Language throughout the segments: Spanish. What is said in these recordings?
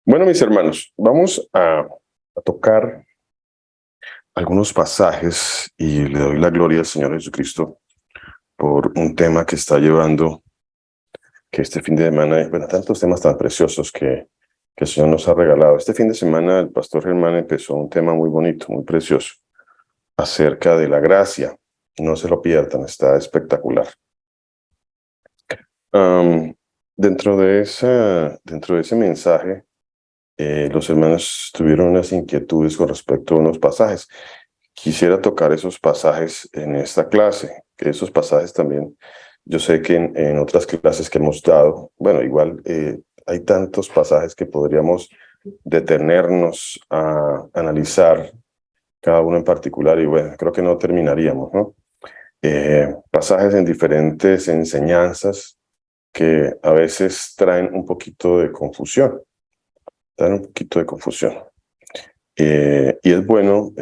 Bueno, mis hermanos, vamos a tocar algunos pasajes y le doy la gloria al Señor Jesucristo por un tema que está llevando, que este fin de semana, bueno, tantos temas tan preciosos que el Señor nos ha regalado. Este fin de semana el pastor Germán empezó un tema muy bonito, muy precioso, acerca de la gracia. No se lo pierdan, está espectacular. Am, dentro de ese mensaje, los hermanos tuvieron unas inquietudes con respecto a unos pasajes. Quisiera tocar esos pasajes en esta clase, que esos pasajes también, yo sé que en otras clases que hemos dado, bueno, igual hay tantos pasajes que podríamos detenernos a analizar cada uno en particular y bueno, creo que no terminaríamos, ¿no? Pasajes en diferentes enseñanzas que a veces traen un poquito de confusión, y es bueno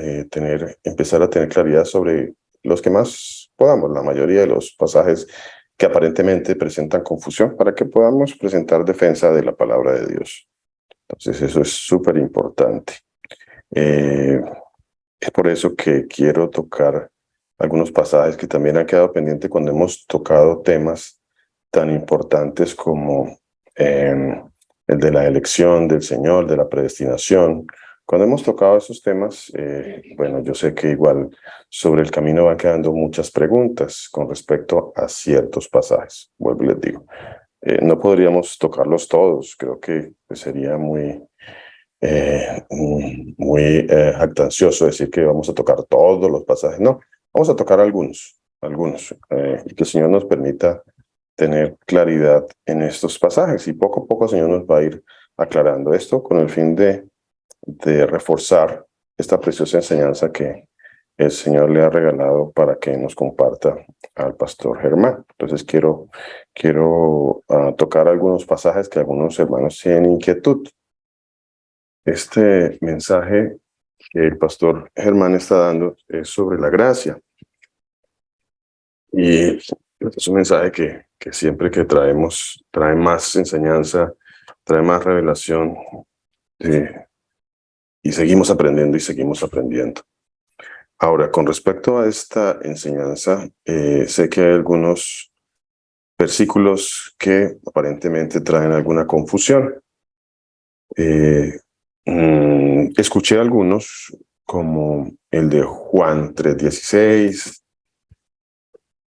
empezar a tener claridad sobre los que más podamos, la mayoría de los pasajes que aparentemente presentan confusión, para que podamos presentar defensa de la palabra de Dios. Entonces, eso es súper importante. Es por eso que quiero tocar algunos pasajes que también han quedado pendientes cuando hemos tocado temas tan importantes como el de la elección del Señor, de la predestinación. Cuando hemos tocado esos temas, bueno, yo sé que igual sobre el camino van quedando muchas preguntas con respecto a ciertos pasajes. Vuelvo y les digo, no podríamos tocarlos todos, creo que pues, sería muy jactancioso decir que vamos a tocar todos los pasajes. No, vamos a tocar algunos, y que el Señor nos permita tener claridad en estos pasajes. Y poco a poco el Señor nos va a ir aclarando esto con el fin de reforzar esta preciosa enseñanza que el Señor le ha regalado para que nos comparta al pastor Germán. Entonces quiero tocar algunos pasajes que algunos hermanos tienen inquietud. Este mensaje que el pastor Germán está dando es sobre la gracia. Y es un mensaje que siempre que traemos, trae más enseñanza, trae más revelación, y seguimos aprendiendo y seguimos aprendiendo. Ahora, con respecto a esta enseñanza, sé que hay algunos versículos que aparentemente traen alguna confusión. Escuché algunos, como el de Juan 3:16.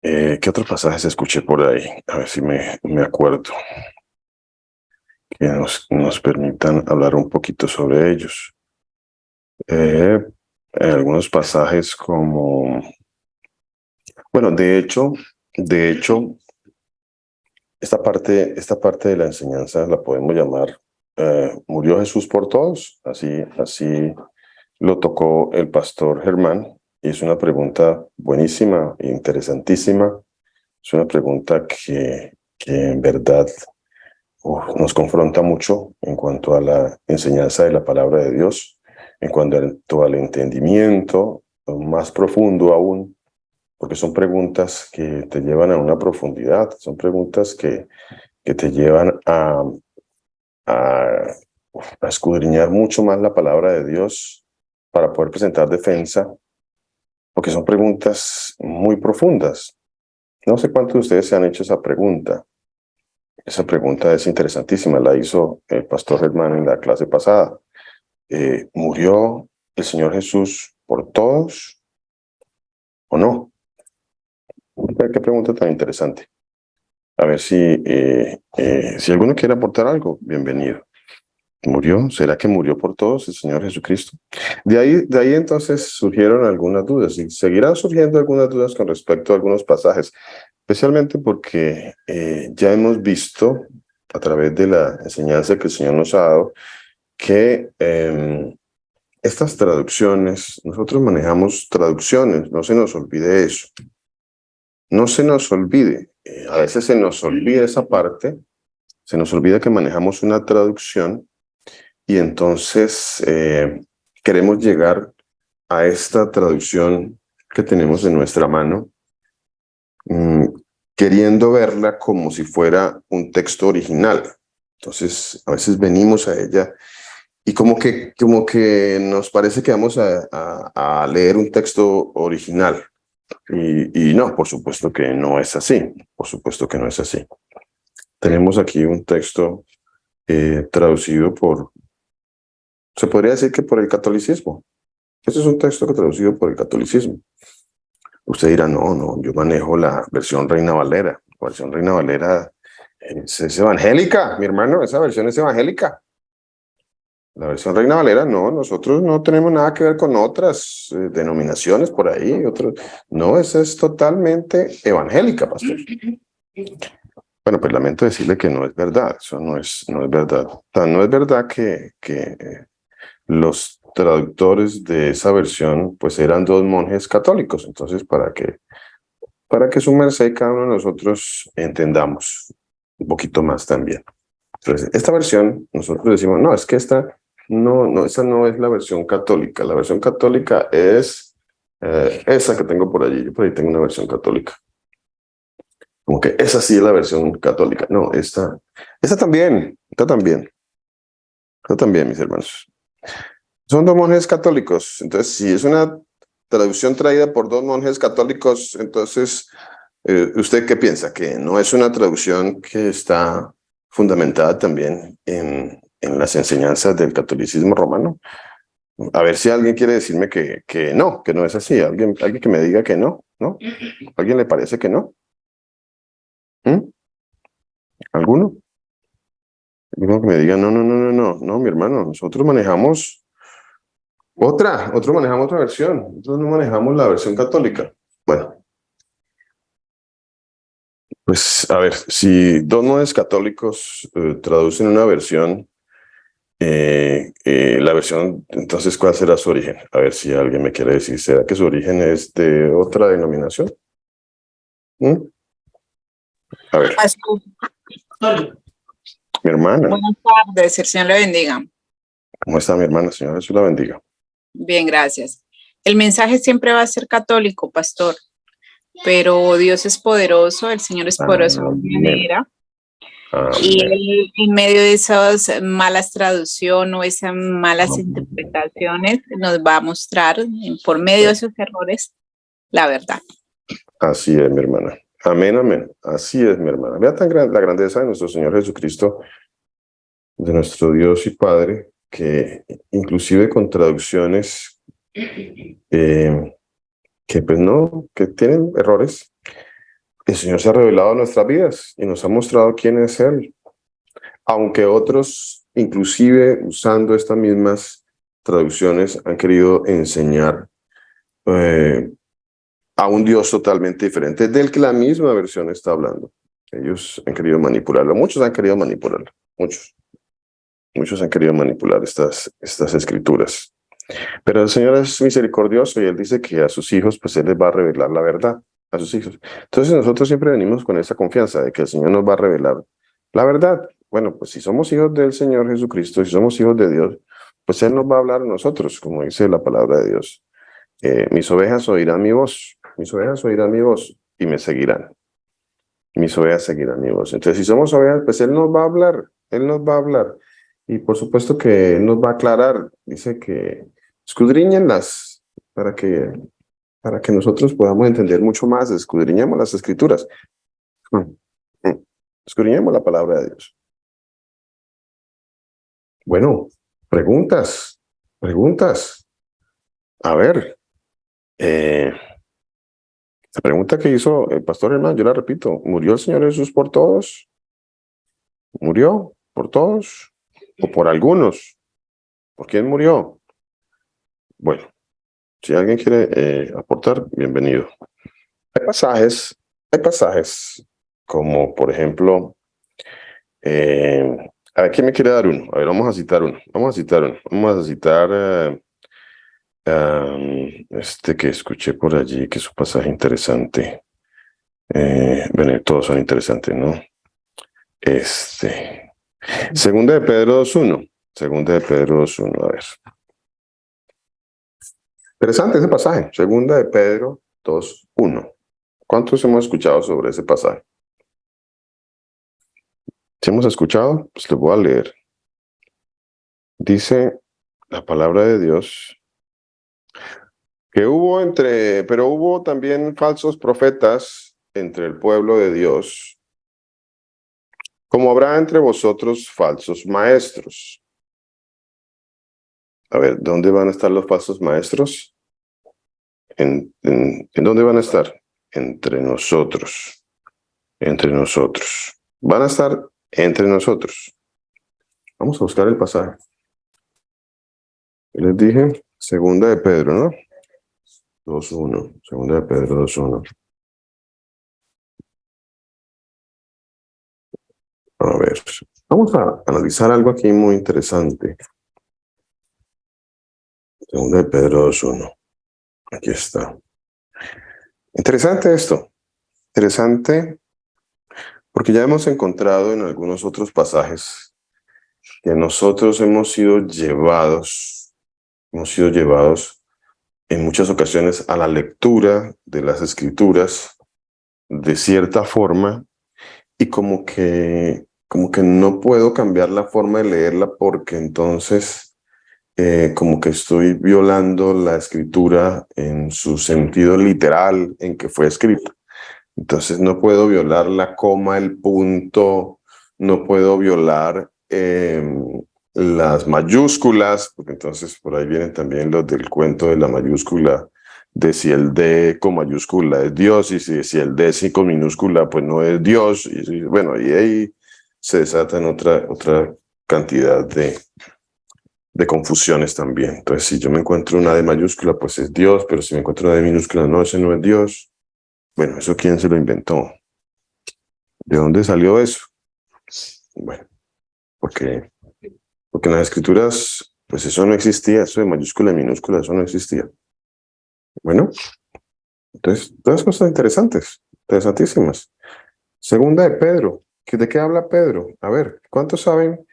¿Qué otros pasajes escuché por ahí? A ver si me acuerdo, que nos permitan hablar un poquito sobre ellos. Algunos pasajes como, bueno, de hecho, esta parte de la enseñanza la podemos llamar, ¿murió Jesús por todos? Así lo tocó el pastor Germán, y es una pregunta buenísima e interesantísima. Es una pregunta que en verdad nos confronta mucho en cuanto a la enseñanza de la palabra de Dios, en cuanto al entendimiento más profundo aún, porque son preguntas que te llevan a una profundidad, son preguntas que te llevan a, a escudriñar mucho más la palabra de Dios para poder presentar defensa, porque son preguntas muy profundas. No sé cuántos de ustedes se han hecho esa pregunta. Esa pregunta es interesantísima, la hizo el pastor Germán en la clase pasada. ¿Murió el Señor Jesús por todos o no? Qué pregunta tan interesante. A ver si alguno quiere aportar algo, bienvenido. ¿Murió? ¿Será que murió por todos el Señor Jesucristo? De ahí entonces surgieron algunas dudas, y seguirán surgiendo algunas dudas con respecto a algunos pasajes, especialmente porque ya hemos visto a través de la enseñanza que el Señor nos ha dado que estas traducciones, nosotros manejamos traducciones, no se nos olvide eso. No se nos olvide, a veces se nos olvida esa parte, se nos olvida que manejamos una traducción y entonces queremos llegar a esta traducción que tenemos en nuestra mano, mm, queriendo verla como si fuera un texto original. Entonces, a veces venimos a ella y como que nos parece que vamos a leer un texto original. Y no, por supuesto que no es así. Por supuesto que no es así. Tenemos aquí un texto traducido se podría decir que por el catolicismo. Este es un texto traducido por el catolicismo. Usted dirá, no, yo manejo la versión Reina Valera. La versión Reina Valera es evangélica, mi hermano, esa versión es evangélica. La versión Reina Valera, no, nosotros no tenemos nada que ver con otras denominaciones por ahí. No, esa es totalmente evangélica, pastor. Bueno, pues lamento decirle que no es verdad, eso no es verdad. No es verdad que los traductores de esa versión pues eran dos monjes católicos. Entonces, para que su merced y cada uno de nosotros entendamos un poquito más también. Entonces, esta versión, nosotros decimos, no, es que esta no es la versión católica. La versión católica es esa que tengo por allí. Yo por ahí tengo una versión católica. Como que esa sí es la versión católica. No, esta también, esta también, mis hermanos. Son dos monjes católicos. Entonces, si es una traducción traída por dos monjes católicos, entonces, ¿usted qué piensa? ¿Que no es una traducción que está fundamentada también en las enseñanzas del catolicismo romano? A ver si alguien quiere decirme que no es así. Alguien que me diga que no, ¿no? ¿Alguien le parece que no? ¿Mm? ¿Alguno? ¿Alguno que me diga, no, mi hermano, nosotros manejamos manejamos otra versión. Nosotros no manejamos la versión católica. Bueno, pues a ver, si dos monjes católicos traducen una versión, la versión, entonces, ¿cuál será su origen? A ver si alguien me quiere decir, ¿será que su origen es de otra denominación? ¿Mm? A ver, Pastor, mi hermana, buenas tardes, el Señor le bendiga. ¿cómo está mi hermana? Señor Jesús la bendiga. Bien, gracias. El mensaje siempre va a ser católico, pastor, pero Dios es poderoso, el Señor es poderoso de Amén. manera, y Amén. Él, en medio de esas malas traducciones o esas malas interpretaciones, nos va a mostrar, por medio de esos errores, la verdad. Así es, mi hermana. Amén, amén. Así es, mi hermana. Vea la grandeza de nuestro Señor Jesucristo, de nuestro Dios y Padre, que inclusive con traducciones que pues no, que tienen errores, el Señor se ha revelado a nuestras vidas y nos ha mostrado quién es Él. Aunque otros, inclusive usando estas mismas traducciones, han querido enseñar a un Dios totalmente diferente del que la misma versión está hablando. Ellos han querido manipularlo, muchos han querido manipularlo, muchos han querido manipular estas escrituras. Pero el Señor es misericordioso y Él dice que a sus hijos, pues Él les va a revelar la verdad, a sus hijos. Entonces nosotros siempre venimos con esa confianza de que el Señor nos va a revelar la verdad. Bueno, pues si somos hijos del Señor Jesucristo, si somos hijos de Dios, pues Él nos va a hablar a nosotros, como dice la palabra de Dios. Mis ovejas oirán mi voz, mis ovejas oirán mi voz y me seguirán. Mis ovejas seguirán mi voz. Entonces, si somos ovejas, pues Él nos va a hablar, Él nos va a hablar. Y por supuesto que Él nos va a aclarar. Dice que escudriñenlas para que nosotros podamos entender mucho más. Escudriñemos las escrituras. Escudriñemos la palabra de Dios. Bueno, preguntas. A ver, la pregunta que hizo el pastor hermano, yo la repito, ¿murió el Señor Jesús por todos? ¿Murió por todos? ¿O por algunos? ¿Por quién murió? Bueno, si alguien quiere aportar, bienvenido. Hay pasajes como por ejemplo, a ver, ¿quién me quiere dar uno? A ver, vamos a citar uno. Vamos a citar este que escuché por allí, que es un pasaje interesante. Bueno, todos son interesantes, ¿no? Segunda de Pedro 2:1. Segunda de Pedro 2:1, a ver. Interesante ese pasaje. Segunda de Pedro 2:1. ¿Cuántos hemos escuchado sobre ese pasaje? Si hemos escuchado, pues les voy a leer. Dice la palabra de Dios que pero hubo también falsos profetas entre el pueblo de Dios, como habrá entre vosotros falsos maestros. A ver, ¿dónde van a estar los falsos maestros? ¿En dónde van a estar? Entre nosotros. Entre nosotros. Van a estar entre nosotros. Vamos a buscar el pasaje. Les dije, segunda de Pedro, ¿no? 2:1. Segunda de Pedro 2:1. A ver, vamos a analizar algo aquí muy interesante. Segunda de Pedro 2:1. Aquí está. Interesante esto. Interesante porque ya hemos encontrado en algunos otros pasajes que nosotros hemos sido llevados en muchas ocasiones a la lectura de las escrituras de cierta forma y como que no puedo cambiar la forma de leerla porque entonces como que estoy violando la escritura en su sentido literal en que fue escrita. Entonces no puedo violar la coma, el punto, no puedo violar las mayúsculas, porque entonces por ahí vienen también los del cuento de la mayúscula, de si el D con mayúscula es Dios y si el D sí con minúscula pues no es Dios. Bueno, y ahí se desatan otra cantidad de confusiones también. Entonces, si yo me encuentro una D mayúscula, pues es Dios, pero si me encuentro una D minúscula, no, ese no es Dios. Bueno, ¿eso quién se lo inventó? ¿De dónde salió eso? Bueno, porque en las escrituras, pues eso no existía, eso de mayúscula y minúscula, eso no existía. Bueno, entonces, todas cosas interesantes, interesantísimas. Segunda de Pedro. ¿De qué habla Pedro? A ver, cuántos saben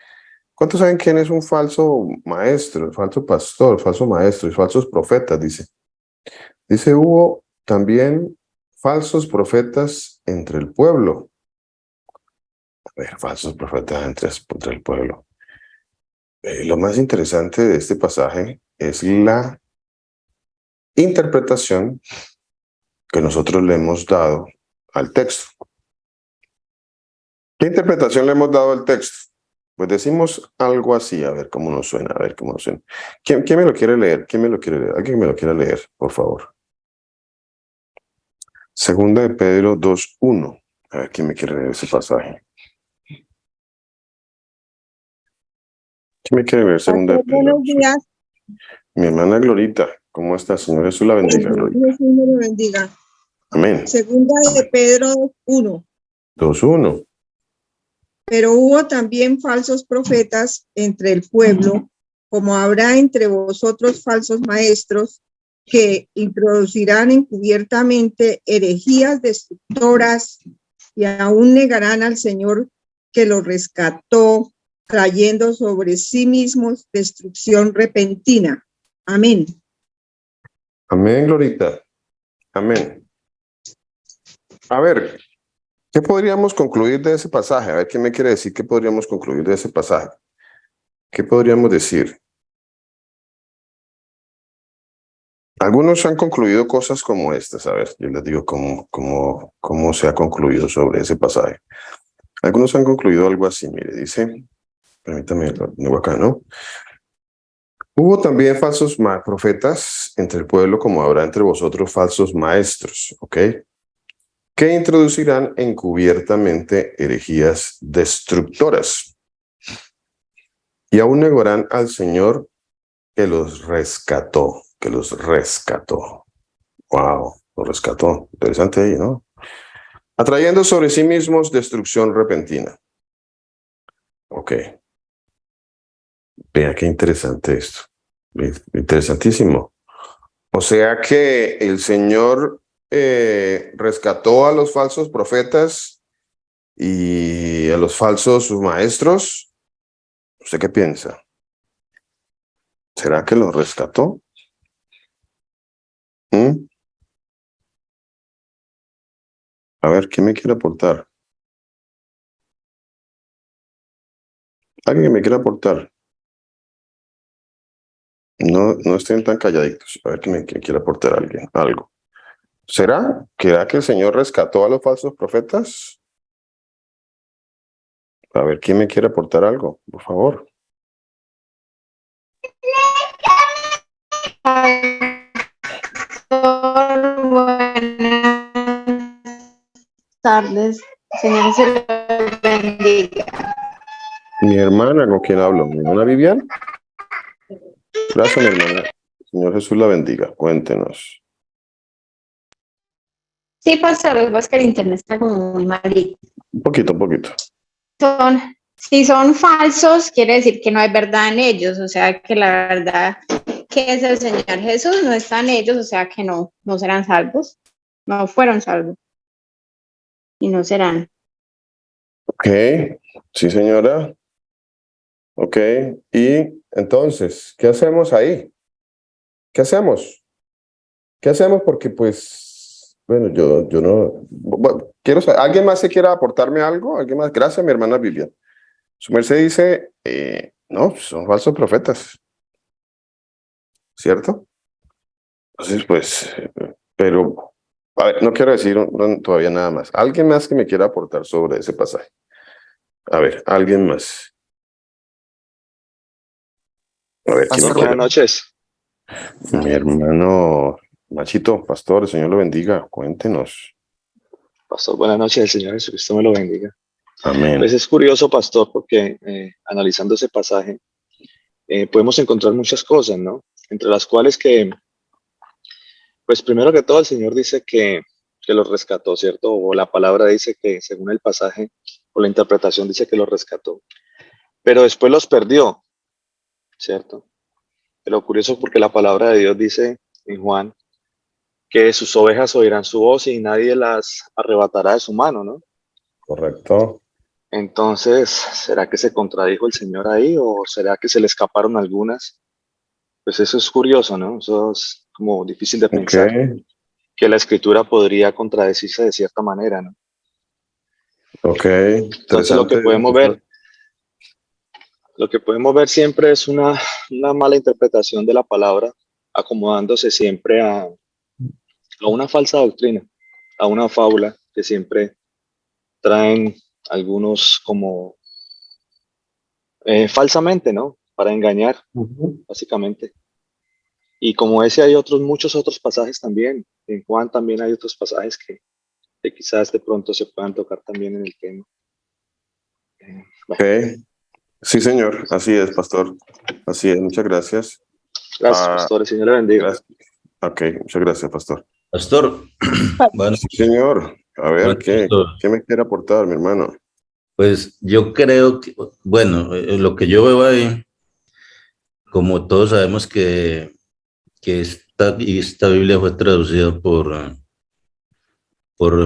quién es un falso maestro, falso pastor, falso maestro y falsos profetas? Dice, hubo también falsos profetas entre el pueblo. A ver, falsos profetas entre el pueblo. Lo más interesante de este pasaje es la interpretación que nosotros le hemos dado al texto. ¿Qué interpretación le hemos dado al texto? Pues decimos algo así, a ver cómo nos suena, a ver cómo nos suena. ¿Quién me lo quiere leer? ¿Quién me lo quiere leer? ¿Alguien me lo quiere leer, por favor? Segunda de Pedro 2:1. A ver, ¿quién me quiere leer ese pasaje? ¿Quién me quiere leer Segunda de Pastor, Pedro buenos 2:1? días. Mi hermana Glorita, ¿cómo está? Señor Jesús la bendiga, Glorita. Jesús me lo bendiga. Amén. Segunda de Pedro 1. 2:1. Pero hubo también falsos profetas entre el pueblo, como habrá entre vosotros falsos maestros, que introducirán encubiertamente herejías destructoras y aún negarán al Señor que los rescató, trayendo sobre sí mismos destrucción repentina. Amén. Amén, Glorita. Amén. A ver, ¿qué podríamos concluir de ese pasaje? A ver, ¿quién me quiere decir qué podríamos concluir de ese pasaje? ¿Qué podríamos decir? Algunos han concluido cosas como estas. A ver, yo les digo cómo se ha concluido sobre ese pasaje. Algunos han concluido algo así, mire, dice, permítame, lo tengo acá, ¿no? Hubo también falsos profetas entre el pueblo, como habrá entre vosotros falsos maestros, ¿ok? Que introducirán encubiertamente herejías destructoras y aún negarán al Señor que los rescató, que los rescató. Wow, los rescató. Interesante ahí, ¿no? Atrayendo sobre sí mismos destrucción repentina. Ok. Vea qué interesante esto. Interesantísimo. O sea que el Señor rescató a los falsos profetas y a los falsos maestros. ¿Usted qué piensa? ¿Será que los rescató? ¿Mm? A ver, ¿quién me quiere aportar? ¿Alguien que me quiera aportar? No estén tan calladitos. A ver que quiere aportar alguien algo. ¿Será que el Señor rescató a los falsos profetas? A ver, ¿quién me quiere aportar algo? Por favor. Buenas tardes, Señor, se lo bendiga. Mi hermana, ¿con quién hablo? ¿Mi hermana Vivian? Gracias, mi hermana. Señor Jesús la bendiga. Cuéntenos. Sí, pastor, lo que pasa es que el internet está como muy malito. Un poquito. Si son falsos, quiere decir que no hay verdad en ellos, o sea que la verdad que es el Señor Jesús no está en ellos, o sea que no serán salvos, no fueron salvos y no serán. Ok. Sí, señora. Ok. Y entonces, ¿qué hacemos ahí? ¿Qué hacemos? ¿Qué hacemos? Porque pues, bueno, yo no... Bueno, quiero saber, ¿alguien más se quiera aportarme algo? ¿Alguien más? Gracias, mi hermana Vivian. Su merced dice, no, son falsos profetas, ¿cierto? Entonces, pues, pero, a ver, no quiero decir todavía nada más. ¿Alguien más que me quiera aportar sobre ese pasaje? A ver, ¿alguien más? A ver, ¿quién me Pastor, quiere? buenas noches. Mi hermano Machito, pastor, el Señor lo bendiga, cuéntenos. Pastor, buenas noches. El Señor Jesucristo me lo bendiga. Amén. Pues es curioso, pastor, porque analizando ese pasaje, podemos encontrar muchas cosas, ¿no? Entre las cuales pues primero que todo, el Señor dice que los rescató, ¿cierto? O la palabra dice que, según el pasaje, o la interpretación dice que los rescató. Pero después los perdió, ¿cierto? Pero curioso porque la palabra de Dios dice en Juan que sus ovejas oirán su voz y nadie las arrebatará de su mano, ¿no? Correcto. Entonces, ¿será que se contradijo el Señor ahí o será que se le escaparon algunas? Pues eso es curioso, ¿no? Eso es como difícil de Ok, pensar, que la escritura podría contradecirse de cierta manera, ¿no? ok. Entonces, Interesante. lo que podemos ver siempre es una mala interpretación de la palabra, acomodándose siempre a una falsa doctrina, a una fábula que siempre traen algunos como falsamente, ¿no? Para engañar, Ujú. básicamente. Y como ese hay muchos otros pasajes también. En Juan también hay otros pasajes que quizás de pronto se puedan tocar también en el tema. Bueno, Ok. Sí, señor. Así es, pastor. Así es. Muchas gracias. gracias, pastores. Señor le bendiga. Gracias. Ok, muchas gracias, pastor. Pastor, bueno, Sí, señor. A ver, bueno, pastor, ¿qué me quiere aportar, mi hermano? pues yo creo que, bueno, lo que yo veo ahí, como todos sabemos que esta Biblia fue traducida por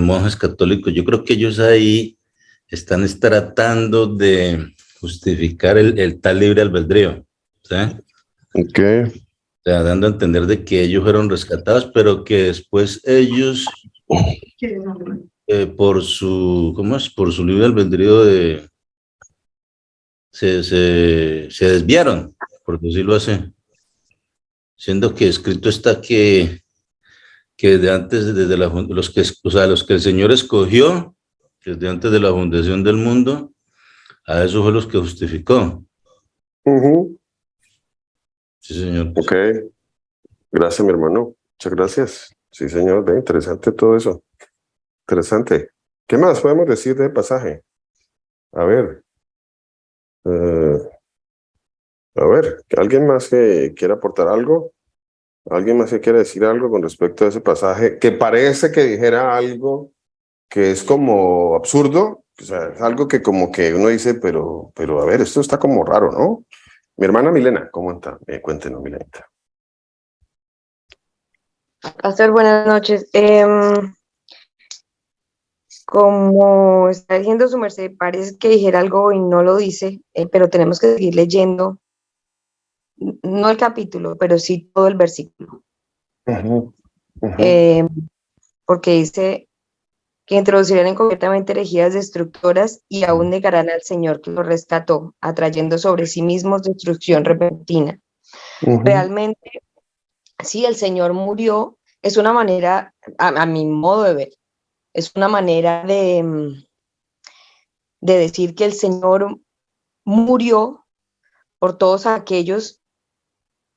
monjes católicos, yo creo que ellos ahí están tratando de justificar el tal libre albedrío, ¿sí? Ok. O sea, dando a entender de que ellos fueron rescatados, pero que después ellos, por su, ¿cómo es? Por su libre albedrío se desviaron, por decirlo así, siendo que escrito está que desde antes, desde los que, o sea, los que el Señor escogió, desde antes de la fundación del mundo, a esos fue los que justificó. Ujú. Sí, señor. Ok. Gracias, mi hermano. Muchas gracias. Sí, señor. Ve, interesante todo eso. Interesante. ¿Qué más podemos decir del pasaje? A ver. eh, a ver, ¿alguien más que quiera aportar algo? ¿Alguien más que quiera decir algo con respecto a ese pasaje? Que parece que dijera algo que es como absurdo. O sea, es algo que como que uno dice, pero a ver, esto está como raro, ¿no? Mi hermana Milena, ¿cómo está? Cuéntenos, Milenita. Pastor, buenas noches. Como está diciendo su merced, parece que dijera algo y no lo dice, pero tenemos que seguir leyendo, no el capítulo, pero sí todo el versículo, Ujú, ujú. porque dice que introducirán encubiertamente herejías destructoras y aún negarán al Señor que los rescató, atrayendo sobre sí mismos destrucción repentina. Realmente, sí, el Señor murió, es una manera, a mi modo de ver, es una manera de decir que el Señor murió por todos aquellos,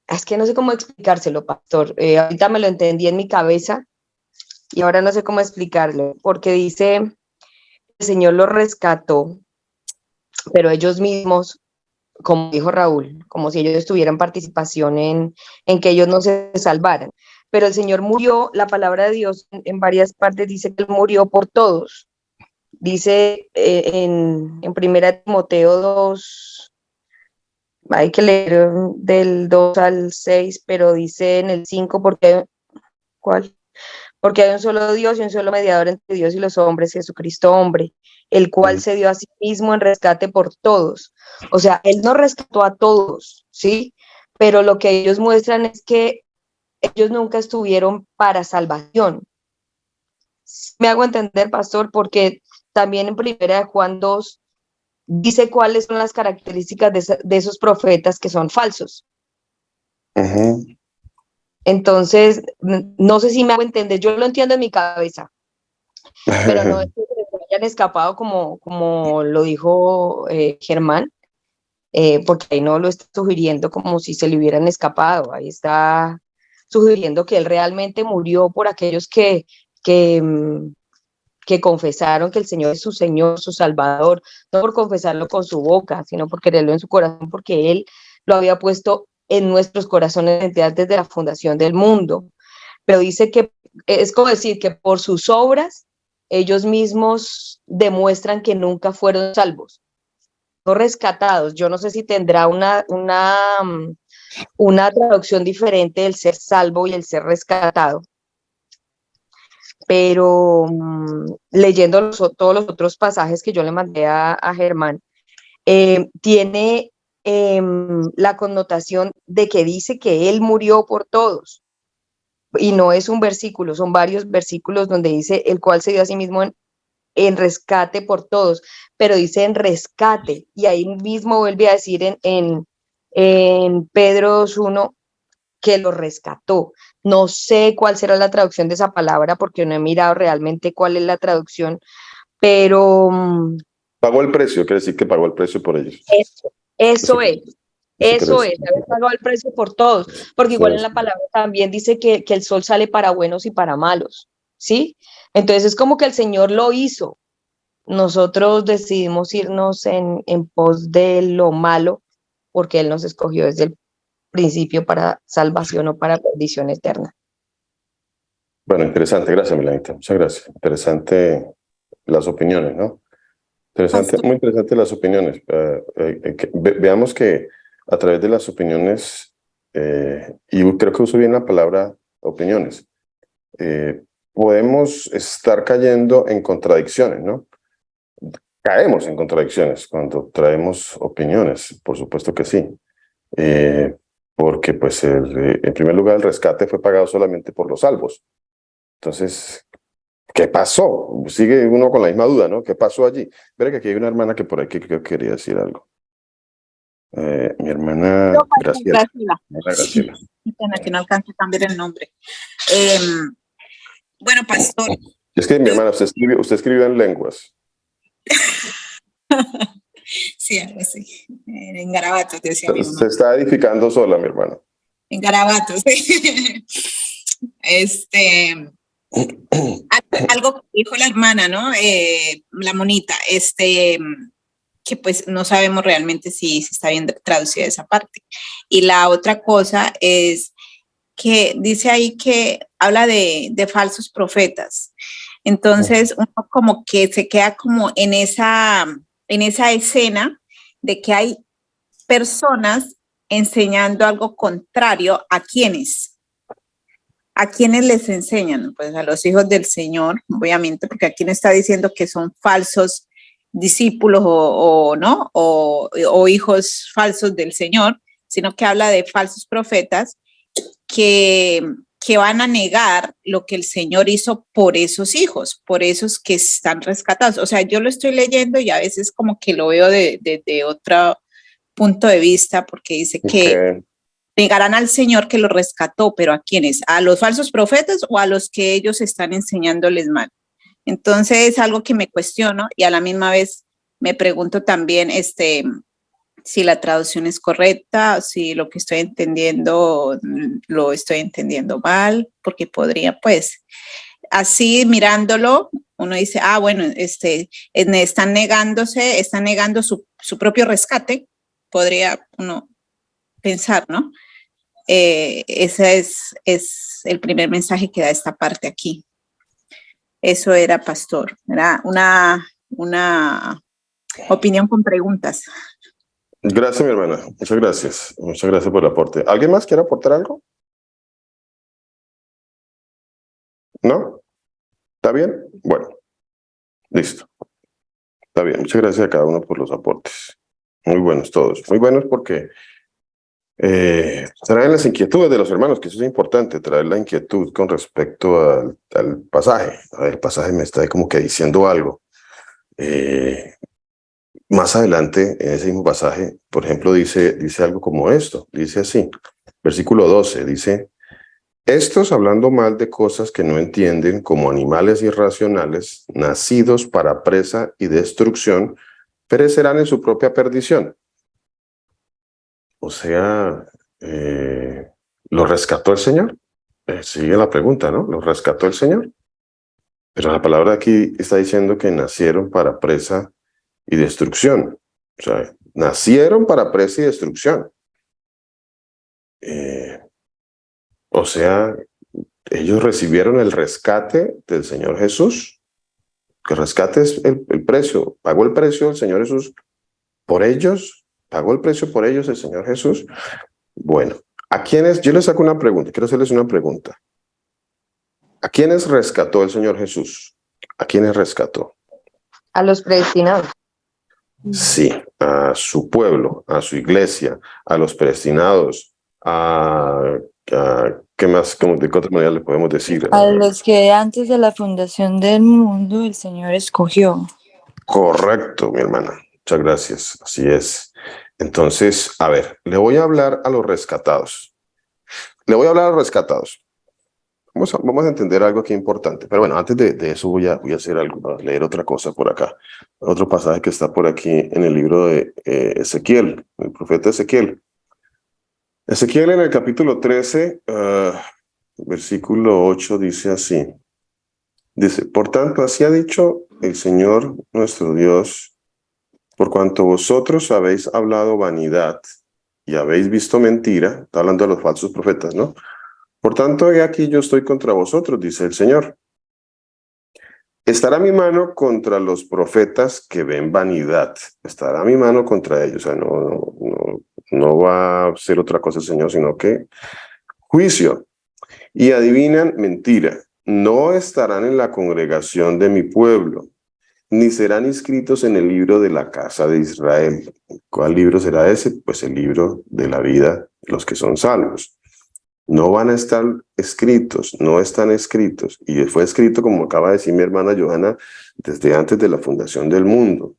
es que no sé cómo explicárselo, pastor, ahorita me lo entendí en mi cabeza y ahora no sé cómo explicarlo, porque dice, el Señor los rescató, pero ellos mismos, como dijo Raúl, como si ellos tuvieran participación en que ellos no se salvaran. Pero el Señor murió, la palabra de Dios en varias partes dice que Él murió por todos. Dice en 1 Timoteo 2, hay que leer del 2 al 6, pero dice en el 5, ¿cuál? Porque hay un solo Dios y un solo mediador entre Dios y los hombres, Jesucristo hombre, el cual se dio a sí mismo en rescate por todos. O sea, Él no rescató a todos, ¿sí? Pero lo que ellos muestran es que ellos nunca estuvieron para salvación. Me hago entender, pastor, porque también en 1 Juan 2 dice cuáles son las características de esos profetas que son falsos. Entonces, no sé si me hago entender, yo lo entiendo en mi cabeza, pero no es que se hayan escapado como lo dijo Germán, porque ahí no lo está sugiriendo como si se le hubieran escapado, ahí está sugiriendo que él realmente murió por aquellos que confesaron que el Señor es su Señor, su Salvador, no por confesarlo con su boca, sino por quererlo en su corazón, porque Él lo había puesto en nuestros corazones desde la fundación del mundo. Pero dice que es como decir que por sus obras ellos mismos demuestran que nunca fueron salvos, no rescatados. Yo no sé si tendrá una traducción diferente del ser salvo y el ser rescatado, pero leyendo todos los otros pasajes que yo le mandé a Germán, tiene la connotación de que dice que Él murió por todos. Y no es un versículo, son varios versículos donde dice el cual se dio a sí mismo en rescate por todos, pero dice en rescate, y ahí mismo vuelve a decir en Pedro 1 que lo rescató. No sé cuál será la traducción de esa palabra porque no he mirado realmente cuál es la traducción, pero Pagó el precio, quiere decir que pagó el precio por ellos. Eso es. Eso es, haber pagado el precio por todos, porque igual en la palabra también dice que el sol sale para buenos y para malos, ¿sí? Entonces es como que el Señor lo hizo. Nosotros decidimos irnos en pos de lo malo, porque Él nos escogió desde el principio para salvación o para perdición eterna. Bueno, interesante, gracias, Milanita, muchas gracias. Interesante las opiniones, ¿no? Interesante, muy interesante las opiniones. Veamos que a través de las opiniones, y creo que uso bien la palabra opiniones, podemos estar cayendo en contradicciones, ¿no? Caemos en contradicciones cuando traemos opiniones, por supuesto que sí. Porque, pues, en primer lugar, el rescate fue pagado solamente por los salvos. Entonces, ¿qué pasó? Sigue uno con la misma duda, ¿no? ¿Qué pasó allí? Verá que aquí hay una hermana que por aquí creo que quería decir algo. Mi hermana Graciela. Graciela. Que no alcanza a cambiar el nombre. Bueno, pastor. Es que mi hermana, usted escribió en lenguas. Sí, algo así. En garabatos, decía mi mamá. Se está edificando sola, mi hermana. En garabatos, sí. Algo que dijo la hermana, ¿no? La monita, que pues no sabemos realmente si se está viendo traducida esa parte. Y la otra cosa es que dice ahí que habla de falsos profetas. Entonces, uno como que se queda como en esa escena de que hay personas enseñando algo contrario a quienes les enseñan, pues a los hijos del Señor, obviamente, porque aquí no está diciendo que son falsos discípulos o hijos falsos del Señor, sino que habla de falsos profetas que van a negar lo que el Señor hizo por esos hijos, por esos que están rescatados. O sea, yo lo estoy leyendo y a veces como que lo veo de otro punto de vista, porque dice que negarán al Señor que los rescató, pero ¿a quiénes? ¿A los falsos profetas o a los que ellos están enseñándoles mal? Entonces es algo que me cuestiono y a la misma vez me pregunto también si la traducción es correcta, si lo que estoy entendiendo lo estoy entendiendo mal, porque podría, pues, así mirándolo, uno dice, bueno, están negando su propio rescate, podría uno pensar, ¿no? Ese es el primer mensaje que da esta parte aquí. Eso era, pastor, era una opinión con preguntas. Gracias, mi hermana. Muchas gracias. Muchas gracias por el aporte. ¿Alguien más quiere aportar algo? ¿No? ¿Está bien? Bueno, listo. Está bien. Muchas gracias a cada uno por los aportes. Muy buenos todos. Muy buenos porque traen las inquietudes de los hermanos, que eso es importante, traer la inquietud con respecto al pasaje. El pasaje me está como que diciendo algo. Más adelante, en ese mismo pasaje, por ejemplo, dice algo como esto. Dice así, versículo 12, dice: estos, hablando mal de cosas que no entienden, como animales irracionales, nacidos para presa y destrucción, perecerán en su propia perdición. O sea, ¿lo rescató el Señor? Sigue la pregunta, ¿no? ¿Lo rescató el Señor? Pero la palabra aquí está diciendo que nacieron para presa y destrucción. O sea, nacieron para presa y destrucción. O sea, ellos recibieron el rescate del Señor Jesús. Que rescate es el precio. Pagó el precio el Señor Jesús por ellos. Pagó el precio por ellos el Señor Jesús. Bueno, ¿a quiénes? Yo les saco una pregunta. Quiero hacerles una pregunta. ¿A quiénes rescató el Señor Jesús? ¿A quiénes rescató? A los predestinados. Sí, a su pueblo, a su iglesia, a los predestinados, ¿qué más? ¿De qué otra manera le podemos decir? A los que antes de la fundación del mundo el Señor escogió. Correcto, mi hermana. Muchas gracias. Así es. Entonces, a ver, le voy a hablar a los rescatados. Le voy a hablar a los rescatados. Vamos a entender algo aquí importante. Pero bueno, antes de eso voy a hacer algo, a leer otra cosa por acá. Otro pasaje que está por aquí en el libro de Ezequiel, el profeta Ezequiel. Ezequiel en el capítulo 13, versículo 8 dice así. Dice: por tanto, así ha dicho el Señor nuestro Dios, por cuanto vosotros habéis hablado vanidad y habéis visto mentira, está hablando de los falsos profetas, ¿no? Por tanto, he aquí yo estoy contra vosotros, dice el Señor. Estará mi mano contra los profetas que ven vanidad. Estará mi mano contra ellos. O sea, no va a ser otra cosa el Señor, sino que juicio. Y adivinan mentira. No estarán en la congregación de mi pueblo, ni serán inscritos en el libro de la casa de Israel. ¿Cuál libro será ese? Pues el libro de la vida de los que son salvos. No van a estar escritos, no están escritos. Y fue escrito, como acaba de decir mi hermana Johanna, desde antes de la fundación del mundo.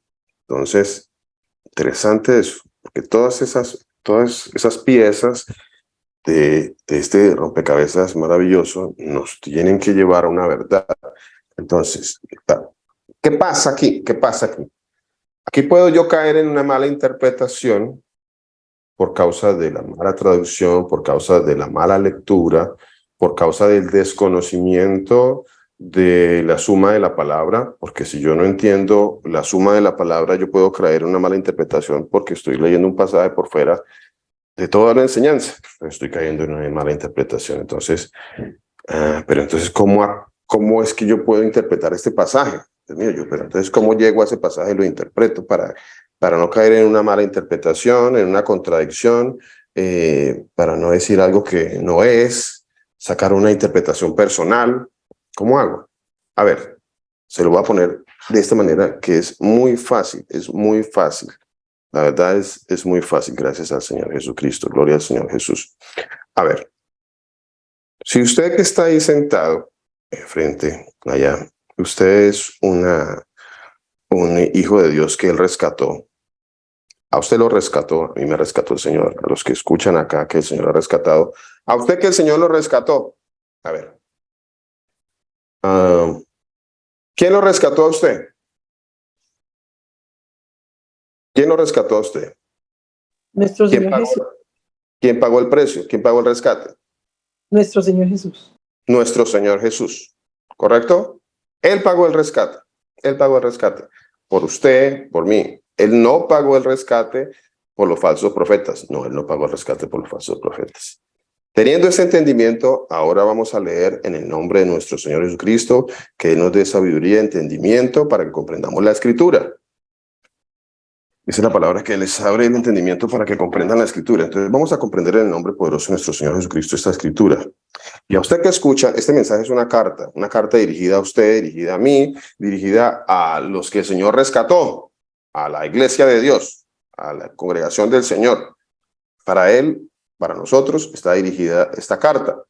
Entonces, interesante eso, porque todas esas piezas de este rompecabezas maravilloso nos tienen que llevar a una verdad. Entonces, ¿qué pasa aquí? ¿Qué pasa aquí? Aquí puedo yo caer en una mala interpretación por causa de la mala traducción, por causa de la mala lectura, por causa del desconocimiento de la suma de la palabra, porque si yo no entiendo la suma de la palabra, yo puedo caer en una mala interpretación porque estoy leyendo un pasaje por fuera de toda la enseñanza. Estoy cayendo en una mala interpretación. Entonces, pero entonces, ¿cómo es que yo puedo interpretar este pasaje? Dios mío, pero entonces, ¿cómo llego a ese pasaje y lo interpreto para no caer en una mala interpretación, en una contradicción, para no decir algo que no es, sacar una interpretación personal? ¿Cómo hago? A ver, se lo voy a poner de esta manera que es muy fácil, es muy fácil. La verdad es muy fácil, gracias al Señor Jesucristo. Gloria al Señor Jesús. A ver, si usted que está ahí sentado frente allá, usted es un hijo de Dios que Él rescató, A usted lo rescató, a mí me rescató el Señor. A los que escuchan acá que el Señor ha rescatado. A usted que el Señor lo rescató. A ver. ¿Quién lo rescató a usted? ¿Quién lo rescató a usted? Nuestro Señor Jesús. ¿Quién pagó el precio? ¿Quién pagó el rescate? Nuestro Señor Jesús. Nuestro Señor Jesús. ¿Correcto? Él pagó el rescate. Él pagó el rescate. Por usted, por mí. Él no pagó el rescate por los falsos profetas. No, él no pagó el rescate por los falsos profetas. Teniendo ese entendimiento, ahora vamos a leer en el nombre de nuestro Señor Jesucristo, que Él nos dé sabiduría y entendimiento para que comprendamos la Escritura. Dice la palabra que les abre el entendimiento para que comprendan la Escritura. Entonces vamos a comprender en el nombre poderoso de nuestro Señor Jesucristo esta Escritura. Y a usted que escucha, este mensaje es una carta dirigida a usted, dirigida a mí, dirigida a los que el Señor rescató, a la iglesia de Dios, a la congregación del Señor. Para Él, para nosotros, está dirigida esta carta.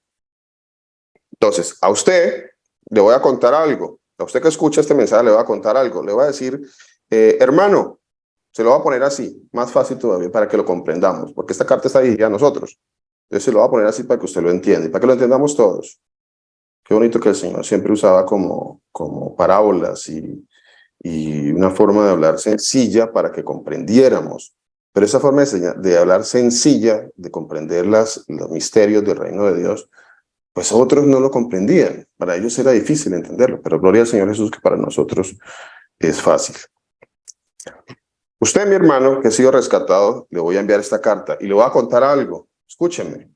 Entonces, a usted le voy a contar algo. A usted que escucha este mensaje le voy a contar algo. Le voy a decir, hermano, se lo voy a poner así, más fácil todavía para que lo comprendamos, porque esta carta está dirigida a nosotros. Entonces se lo voy a poner así para que usted lo entienda y para que lo entendamos todos. Qué bonito que el Señor siempre usaba como parábolas y una forma de hablar sencilla para que comprendiéramos. Pero esa forma de hablar sencilla, de comprender los misterios del reino de Dios, pues otros no lo comprendían. Para ellos era difícil entenderlo, pero gloria al Señor Jesús que para nosotros es fácil. Usted, mi hermano, que ha sido rescatado, le voy a enviar esta carta y le voy a contar algo. Escúchenme.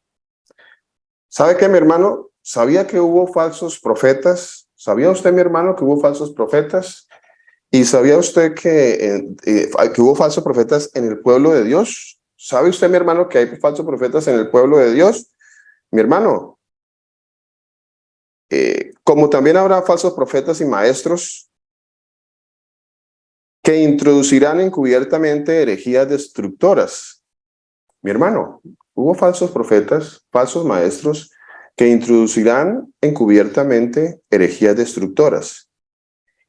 ¿Sabe qué, mi hermano? ¿Sabía que hubo falsos profetas? ¿Sabía usted, mi hermano, que hubo falsos profetas? ¿Y sabía usted que hubo falsos profetas en el pueblo de Dios? ¿Sabe usted, mi hermano, que hay falsos profetas en el pueblo de Dios? Mi hermano, como también habrá falsos profetas y maestros que introducirán encubiertamente herejías destructoras. Mi hermano, hubo falsos profetas, falsos maestros que introducirán encubiertamente herejías destructoras.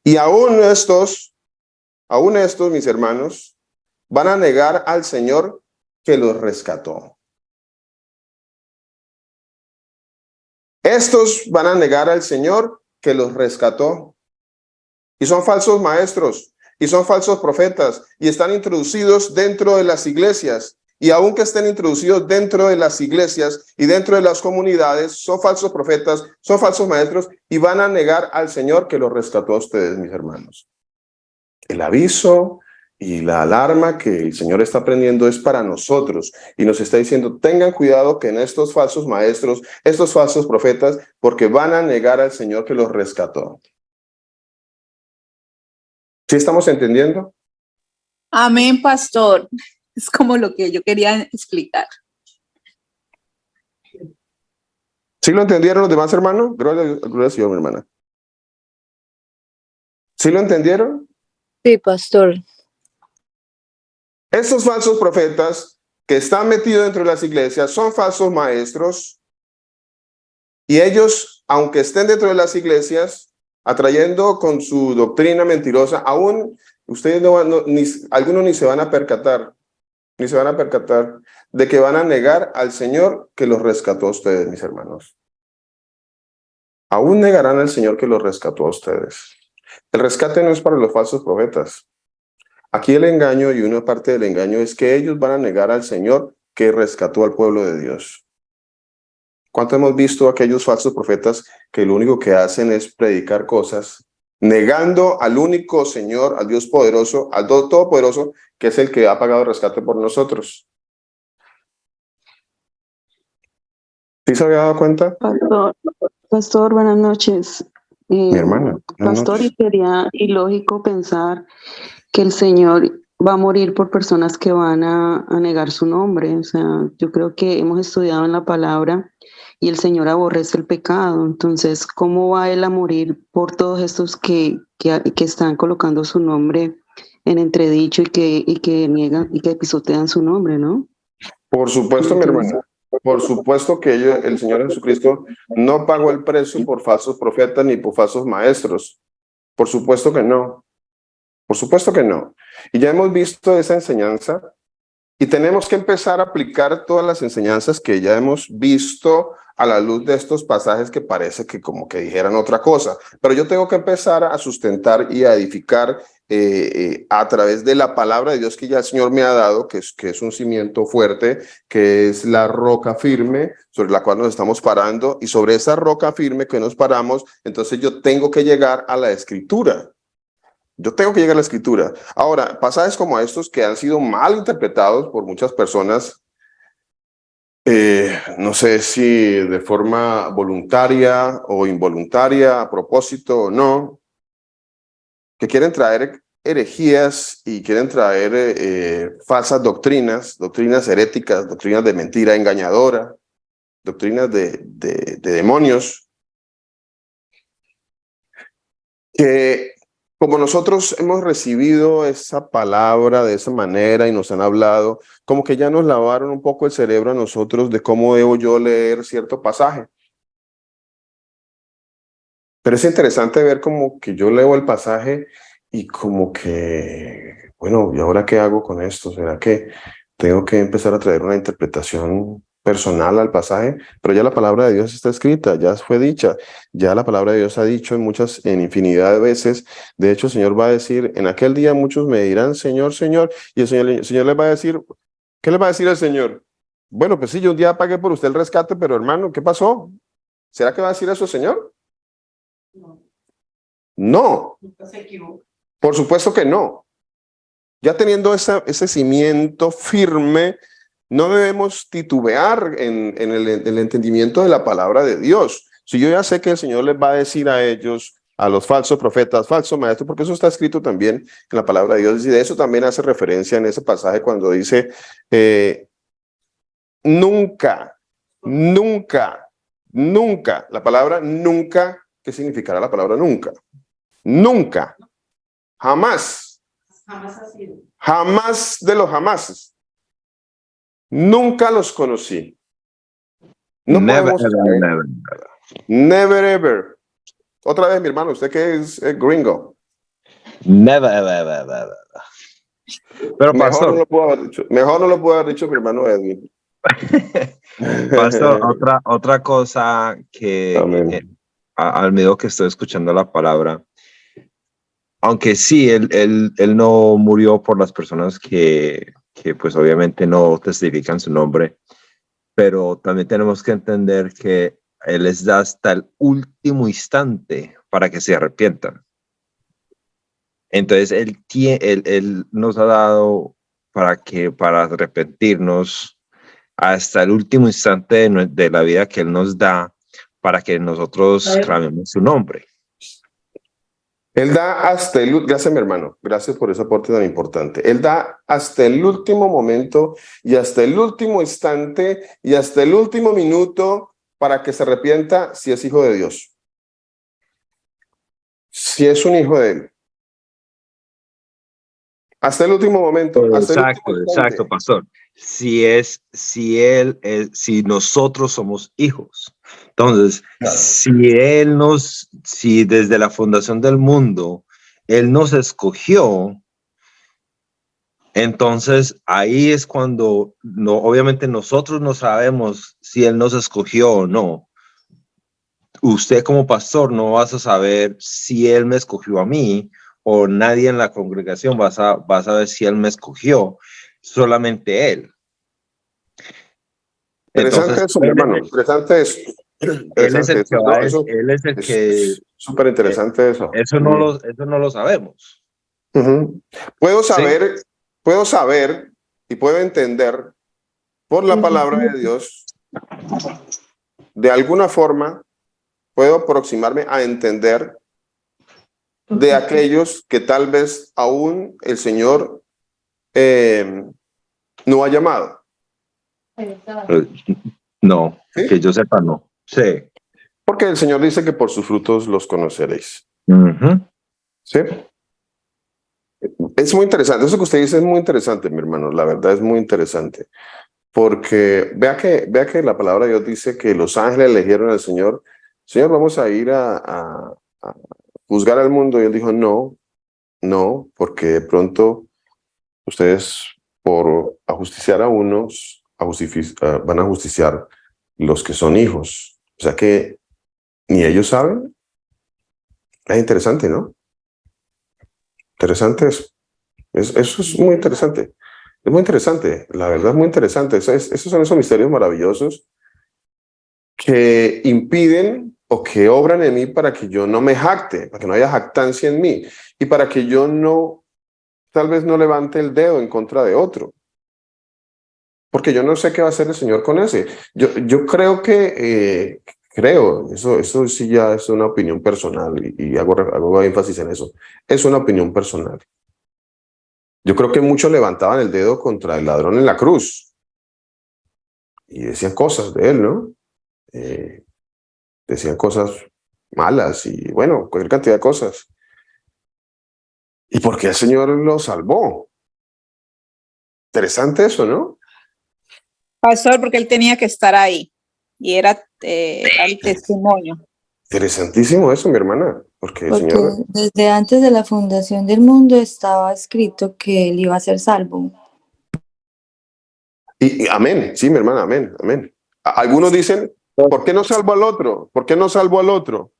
Y aún estos, mis hermanos, van a negar al Señor que los rescató. Estos van a negar al Señor que los rescató. Y son falsos maestros, y son falsos profetas, y están introducidos dentro de las iglesias. Y aunque estén introducidos dentro de las iglesias y dentro de las comunidades, son falsos profetas, son falsos maestros, y van a negar al Señor que los rescató a ustedes, mis hermanos. El aviso y la alarma que el Señor está prendiendo es para nosotros, y nos está diciendo, tengan cuidado que en estos falsos maestros, estos falsos profetas, porque van a negar al Señor que los rescató. ¿Sí estamos entendiendo? Amén, pastor. Es como lo que yo quería explicar. ¿Sí lo entendieron los demás hermanos? Gloria a Dios, mi hermana. ¿Sí lo entendieron? Sí, pastor. Estos falsos profetas que están metidos dentro de las iglesias son falsos maestros, y ellos, aunque estén dentro de las iglesias, atrayendo con su doctrina mentirosa, aún ustedes algunos ni se van a percatar de que van a negar al Señor que los rescató a ustedes, mis hermanos. Aún negarán al Señor que los rescató a ustedes. El rescate no es para los falsos profetas. Aquí el engaño, y una parte del engaño, es que ellos van a negar al Señor que rescató al pueblo de Dios. ¿Cuánto hemos visto aquellos falsos profetas que lo único que hacen es predicar cosas, negando al único Señor, al Dios poderoso, al Dios todopoderoso, que es el que ha pagado el rescate por nosotros? ¿Sí se había dado cuenta? Pastor, buenas noches. Mi hermana. Pastor, y sería ilógico pensar que el Señor va a morir por personas que van a negar su nombre. O sea, yo creo que hemos estudiado en la palabra y el Señor aborrece el pecado. Entonces, ¿cómo va Él a morir por todos estos que están colocando su nombre en entredicho y que niegan y que pisotean su nombre, ¿no? Por supuesto, mi hermana. Por supuesto que el Señor Jesucristo no pagó el precio por falsos profetas ni por falsos maestros. Por supuesto que no. Por supuesto que no. Y ya hemos visto esa enseñanza Y tenemos que empezar a aplicar todas las enseñanzas que ya hemos visto a la luz de estos pasajes que parece que como que dijeran otra cosa. Pero yo tengo que empezar a sustentar y a edificar a través de la palabra de Dios que ya el Señor me ha dado, que es un cimiento fuerte, que es la roca firme sobre la cual nos estamos parando. Y sobre esa roca firme que nos paramos, entonces yo tengo que llegar a la Escritura. Yo tengo que llegar a la Escritura. Ahora, pasajes como estos que han sido mal interpretados por muchas personas, no sé si de forma voluntaria o involuntaria, a propósito o no, que quieren traer herejías y quieren traer falsas doctrinas, doctrinas heréticas, doctrinas de mentira engañadora, doctrinas de demonios, que como nosotros hemos recibido esa palabra de esa manera y nos han hablado, como que ya nos lavaron un poco el cerebro a nosotros de cómo debo yo leer cierto pasaje. Pero es interesante ver como que yo leo el pasaje y como que, bueno, ¿y ahora qué hago con esto? ¿Será que tengo que empezar a traer una interpretación personal al pasaje? Pero ya la palabra de Dios está escrita, ya fue dicha, ya la palabra de Dios ha dicho en infinidad de veces. De hecho, el Señor va a decir, en aquel día muchos me dirán, Señor, Señor, y el Señor les va a decir, ¿qué le va a decir el Señor? Bueno, pues sí, yo un día pagué por usted el rescate, pero hermano, ¿qué pasó? ¿Será que va a decir eso el Señor? No, por supuesto que no. Ya teniendo ese cimiento firme, no debemos titubear en el entendimiento de la palabra de Dios. Si yo ya sé que el Señor les va a decir a ellos, a los falsos profetas, falso maestro, porque eso está escrito también en la palabra de Dios, y de eso también hace referencia en ese pasaje cuando dice, nunca, nunca, nunca, la palabra nunca, ¿qué significará la palabra nunca? Nunca, jamás, jamás de los jamases. Nunca los conocí. No Never, podemos ever, never. Never ever. Otra vez, mi hermano, usted que es gringo. Never, ever, ever, ever. Pero Mejor no pastor, lo puedo haber dicho. Mejor no lo pudo haber dicho mi hermano Edwin. pastor, otra cosa que Amén. al medio que estoy escuchando la palabra, aunque sí, él no murió por las personas que pues obviamente no testifican su nombre, pero también tenemos que entender que Él les da hasta el último instante para que se arrepientan. Entonces, Él nos ha dado para arrepentirnos hasta el último instante de la vida que Él nos da para que nosotros clamemos su nombre. Él da hasta gracias mi hermano, gracias por ese aporte tan importante. Él da hasta el último momento y hasta el último instante y hasta el último minuto para que se arrepienta si es hijo de Dios. Si es un hijo de Él. Hasta el último momento. Exacto, pastor. Si nosotros somos hijos. Entonces, claro. Si desde la fundación del mundo, Él nos escogió, entonces ahí es cuando, obviamente nosotros no sabemos si Él nos escogió o no. Usted como pastor no vas a saber si Él me escogió a mí, o nadie en la congregación va a saber si Él me escogió, solamente Él. Interesante Entonces, eso, mi hermano. Interesante eso. Él es el que súper interesante eso. Eso no lo sabemos. Puedo saber y puedo entender por la palabra de Dios, de alguna forma, puedo aproximarme a entender de aquellos que tal vez aún el Señor no ha llamado. No, ¿sí? Que yo sepa, no. Sí. Porque el Señor dice que por sus frutos los conoceréis. ¿Sí? Es muy interesante. Eso que usted dice es muy interesante, mi hermano. La verdad es muy interesante. Porque vea que la palabra de Dios dice que los ángeles le dijeron al Señor, Señor, vamos a ir a juzgar al mundo. Y él dijo, no, porque de pronto ustedes por ajusticiar a unos, van a justiciar los que son hijos. O sea que ni ellos saben. Es interesante, ¿no? Interesante eso. Eso es muy interesante. Es muy interesante, la verdad es muy interesante. Esos son esos misterios maravillosos que impiden o que obran en mí para que yo no me jacte, para que no haya jactancia en mí y para que yo no, tal vez no levante el dedo en contra de otro. Porque yo no sé qué va a hacer el Señor con ese. Yo creo que, eso sí ya es una opinión personal y hago énfasis en eso. Es una opinión personal. Yo creo que muchos levantaban el dedo contra el ladrón en la cruz y decían cosas de él, ¿no? Decían cosas malas y bueno, cualquier cantidad de cosas. ¿Y por qué el Señor lo salvó? Interesante eso, ¿no? Pastor, porque él tenía que estar ahí y era el testimonio. Interesantísimo eso, mi hermana, porque el Porque Señor... desde antes de la fundación del mundo estaba escrito que él iba a ser salvo. Y amén, sí, mi hermana, amén, amén. Algunos dicen, ¿por qué no salvo al otro? ¿Por qué no salvo al otro?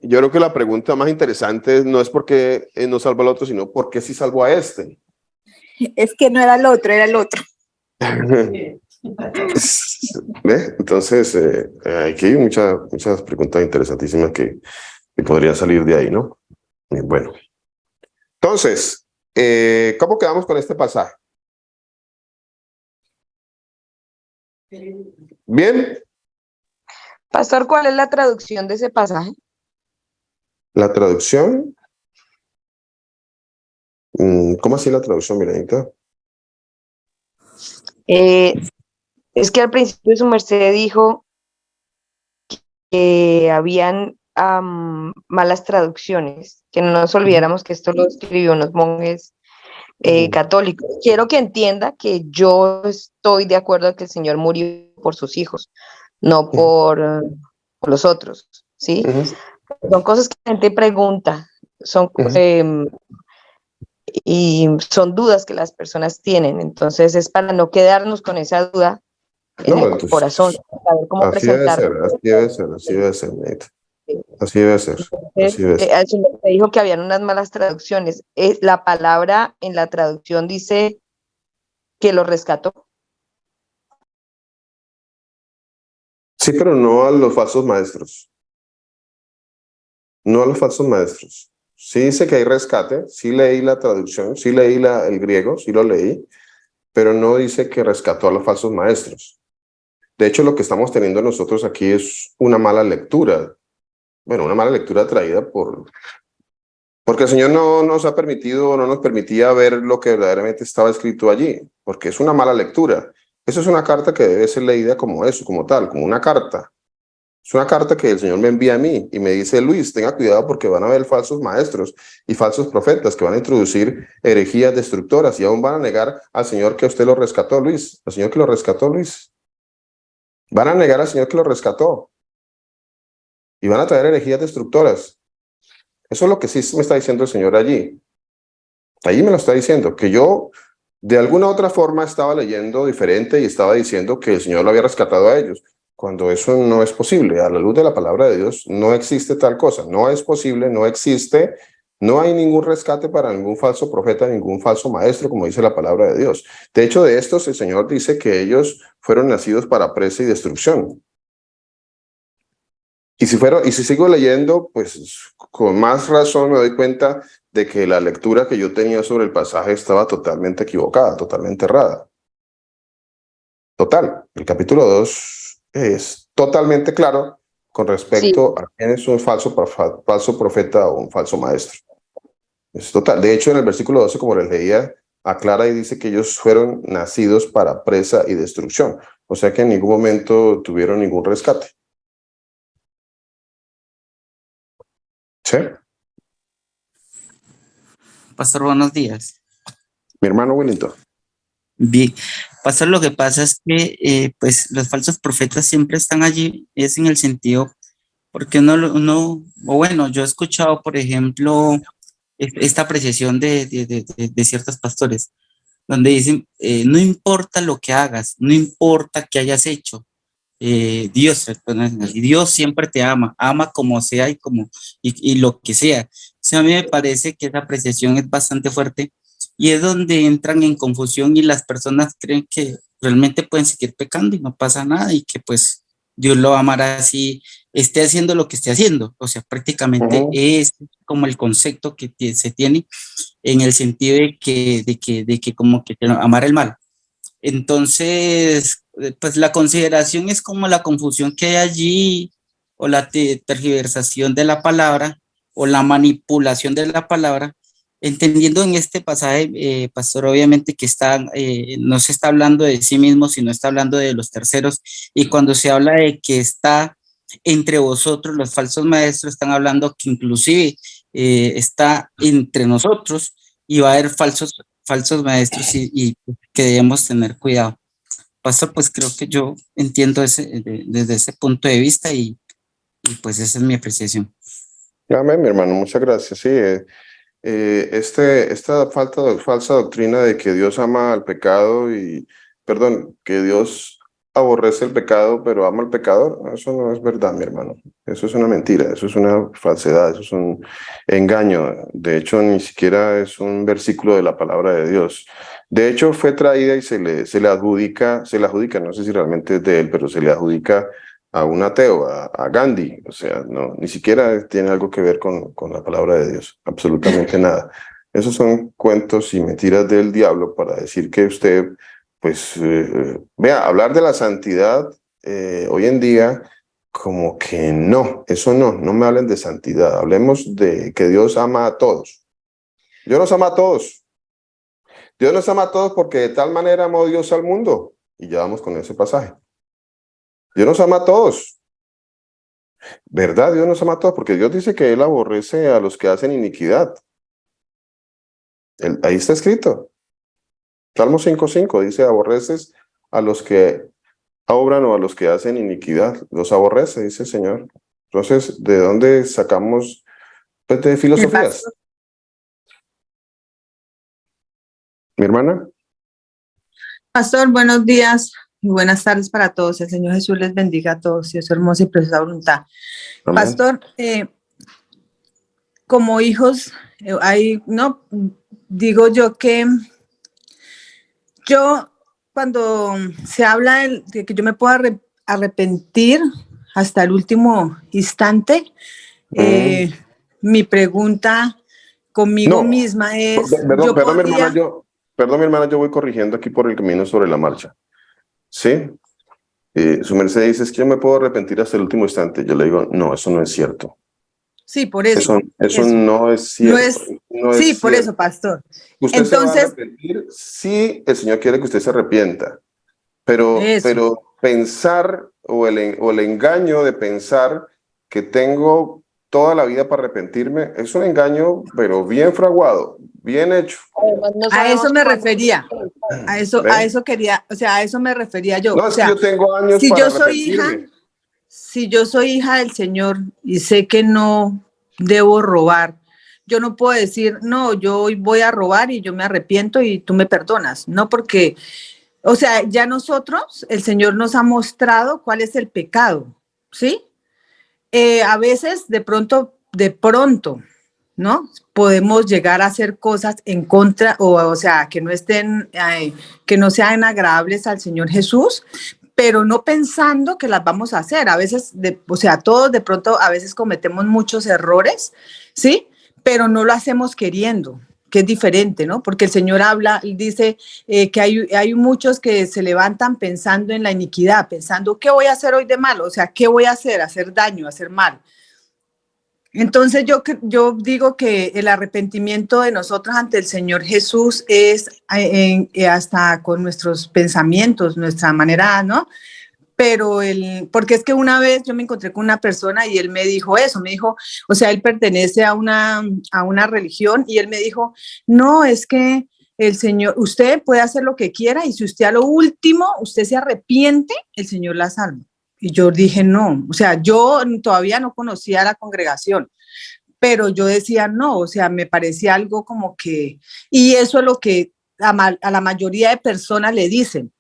Yo creo que la pregunta más interesante no es por qué no salvo al otro, sino por qué sí salvo a este. Es que no era el otro, era el otro. ¿Ve? Entonces, aquí hay muchas preguntas interesantísimas que podrían salir de ahí, ¿no? Bueno, entonces, ¿cómo quedamos con este pasaje? ¿Bien? Pastor, ¿cuál es la traducción de ese pasaje? La traducción. ¿Cómo así la traducción, Milenita? Es que al principio su merced dijo que habían malas traducciones, que no nos olvidáramos que esto lo escribió unos monjes católicos. Quiero que entienda que yo estoy de acuerdo en que el Señor murió por sus hijos, no por los otros, ¿sí? Son cosas que la gente pregunta, y son dudas que las personas tienen. Entonces es para no quedarnos con esa duda en el corazón, saber cómo presentarlo. Así debe ser, así debe ser, Milenita. Así debe ser. Así debe ser. El Señor me dijo que habían unas malas traducciones. La palabra en la traducción dice que lo rescató. Sí, pero no a los falsos maestros. No a los falsos maestros. Sí dice que hay rescate, sí leí la traducción, sí leí el griego, sí lo leí, pero no dice que rescató a los falsos maestros. De hecho, lo que estamos teniendo nosotros aquí es una mala lectura. Bueno, una mala lectura traída porque el Señor no nos ha permitido, no nos permitía ver lo que verdaderamente estaba escrito allí, porque es una mala lectura. Eso es una carta que debe ser leída como eso, como tal, como una carta. Es una carta que el Señor me envía a mí y me dice, Luis, tenga cuidado porque van a haber falsos maestros y falsos profetas que van a introducir herejías destructoras y aún van a negar al Señor que usted lo rescató, Luis. Al Señor que lo rescató, Luis. Van a negar al Señor que lo rescató y van a traer herejías destructoras. Eso es lo que sí me está diciendo el Señor allí. Allí me lo está diciendo, que yo de alguna otra forma estaba leyendo diferente y estaba diciendo que el Señor lo había rescatado a ellos, cuando eso no es posible. A la luz de la palabra de Dios no existe tal cosa, no es posible, no existe, no hay ningún rescate para ningún falso profeta, ningún falso maestro, como dice la palabra de Dios. De hecho, de estos el Señor dice que ellos fueron nacidos para presa y destrucción. Y si sigo leyendo, pues con más razón me doy cuenta de que la lectura que yo tenía sobre el pasaje estaba totalmente equivocada, totalmente errada. Total, el capítulo 2 es totalmente claro con respecto a quién es un falso profeta o un falso maestro. Es total. De hecho, en el versículo 12, como les leía, aclara y dice que ellos fueron nacidos para presa y destrucción. O sea que en ningún momento tuvieron ningún rescate. ¿Sí? Pastor, buenos días. Mi hermano Wellington. Bien, Pastor, lo que pasa es que pues los falsos profetas siempre están allí, es en el sentido, porque o bueno, yo he escuchado, por ejemplo, esta apreciación de ciertos pastores, donde dicen, no importa lo que hagas, no importa qué hayas hecho, Dios siempre te ama como sea y lo que sea. O sea, a mí me parece que esa apreciación es bastante fuerte y es donde entran en confusión y las personas creen que realmente pueden seguir pecando y no pasa nada y que pues Dios lo va a amar así, esté haciendo lo que esté haciendo. O sea, prácticamente es como el concepto que se tiene en el sentido de que como que amar el mal. Entonces, pues la consideración es como la confusión que hay allí, o la tergiversación de la palabra, o la manipulación de la palabra, entendiendo en este pasaje, pastor, obviamente que no se está hablando de sí mismo, sino está hablando de los terceros, y cuando se habla de que está entre vosotros los falsos maestros, están hablando que inclusive está entre nosotros, y va a haber falsos maestros y que debemos tener cuidado. Pastor, pues creo que yo entiendo desde ese punto de vista y pues esa es mi apreciación. Amén, mi hermano, muchas gracias. Sí, esta falsa doctrina de que Dios ama al pecado que Dios aborrece el pecado, pero ama al pecador, eso no es verdad, mi hermano. Eso es una mentira, eso es una falsedad, eso es un engaño. De hecho, ni siquiera es un versículo de la palabra de Dios. De hecho, fue traída y se le adjudica, no sé si realmente es de él, pero se le adjudica a un ateo, a Gandhi. O sea, no, ni siquiera tiene algo que ver con la palabra de Dios, absolutamente nada. Esos son cuentos y mentiras del diablo para decir que usted, pues, vea, hablar de la santidad hoy en día, como que no, eso no me hablen de santidad, hablemos de que Dios ama a todos. Dios nos ama a todos. Dios nos ama a todos porque de tal manera amó Dios al mundo. Y ya vamos con ese pasaje. Dios nos ama a todos. ¿Verdad? Dios nos ama a todos porque Dios dice que Él aborrece a los que hacen iniquidad. Ahí está escrito. Salmo 5:5 dice, aborreces a los que obran o a los que hacen iniquidad. Los aborrece, dice el Señor. Entonces, ¿de dónde sacamos pues, de filosofías? ¿Mi hermana? Pastor, buenos días y buenas tardes para todos. El Señor Jesús les bendiga a todos y a su hermosa y preciosa voluntad. Amén. Pastor, como hijos, no digo yo que cuando se habla de que yo me puedo arrepentir hasta el último instante, mi pregunta conmigo misma es... Perdón, mi hermana, yo voy corrigiendo aquí por el camino sobre la marcha. ¿Sí? Su merced dice, es que yo me puedo arrepentir hasta el último instante. Yo le digo, no, eso no es cierto. Sí, por eso. Eso no es cierto. Sí, por eso, pastor. Usted se va a arrepentir si el Señor quiere que usted se arrepienta. Pero pensar o el engaño de pensar que tengo toda la vida para arrepentirme es un engaño, pero bien fraguado, bien hecho. A eso me refería. A eso quería, o sea, a eso me refería yo. No, es que yo tengo años para arrepentirme. Si yo soy hija del Señor y sé que no debo robar, yo no puedo decir, no, yo hoy voy a robar y yo me arrepiento y tú me perdonas. No, porque, o sea, ya nosotros, el Señor nos ha mostrado cuál es el pecado, ¿sí? A veces, de pronto, ¿no? Podemos llegar a hacer cosas en contra, o sea, que no que no sean agradables al Señor Jesús, pero no pensando que las vamos a hacer. A veces, o sea, todos de pronto a veces cometemos muchos errores, ¿sí? Pero no lo hacemos queriendo, que es diferente, ¿no? Porque el Señor dice que hay muchos que se levantan pensando en la iniquidad, pensando, ¿qué voy a hacer hoy de malo? O sea, ¿qué voy a hacer? Hacer daño, hacer mal. Entonces yo digo que el arrepentimiento de nosotros ante el Señor Jesús es hasta con nuestros pensamientos, nuestra manera, ¿no? Pero porque es que una vez yo me encontré con una persona y él me dijo eso, me dijo, o sea, él pertenece a una religión y él me dijo, no, es que el Señor, usted puede hacer lo que quiera y si usted a lo último, usted se arrepiente, el Señor la salva. Y yo dije, no, o sea, yo todavía no conocía a la congregación, pero yo decía no, o sea, me parecía algo como que, y eso es lo que a la mayoría de personas le dicen.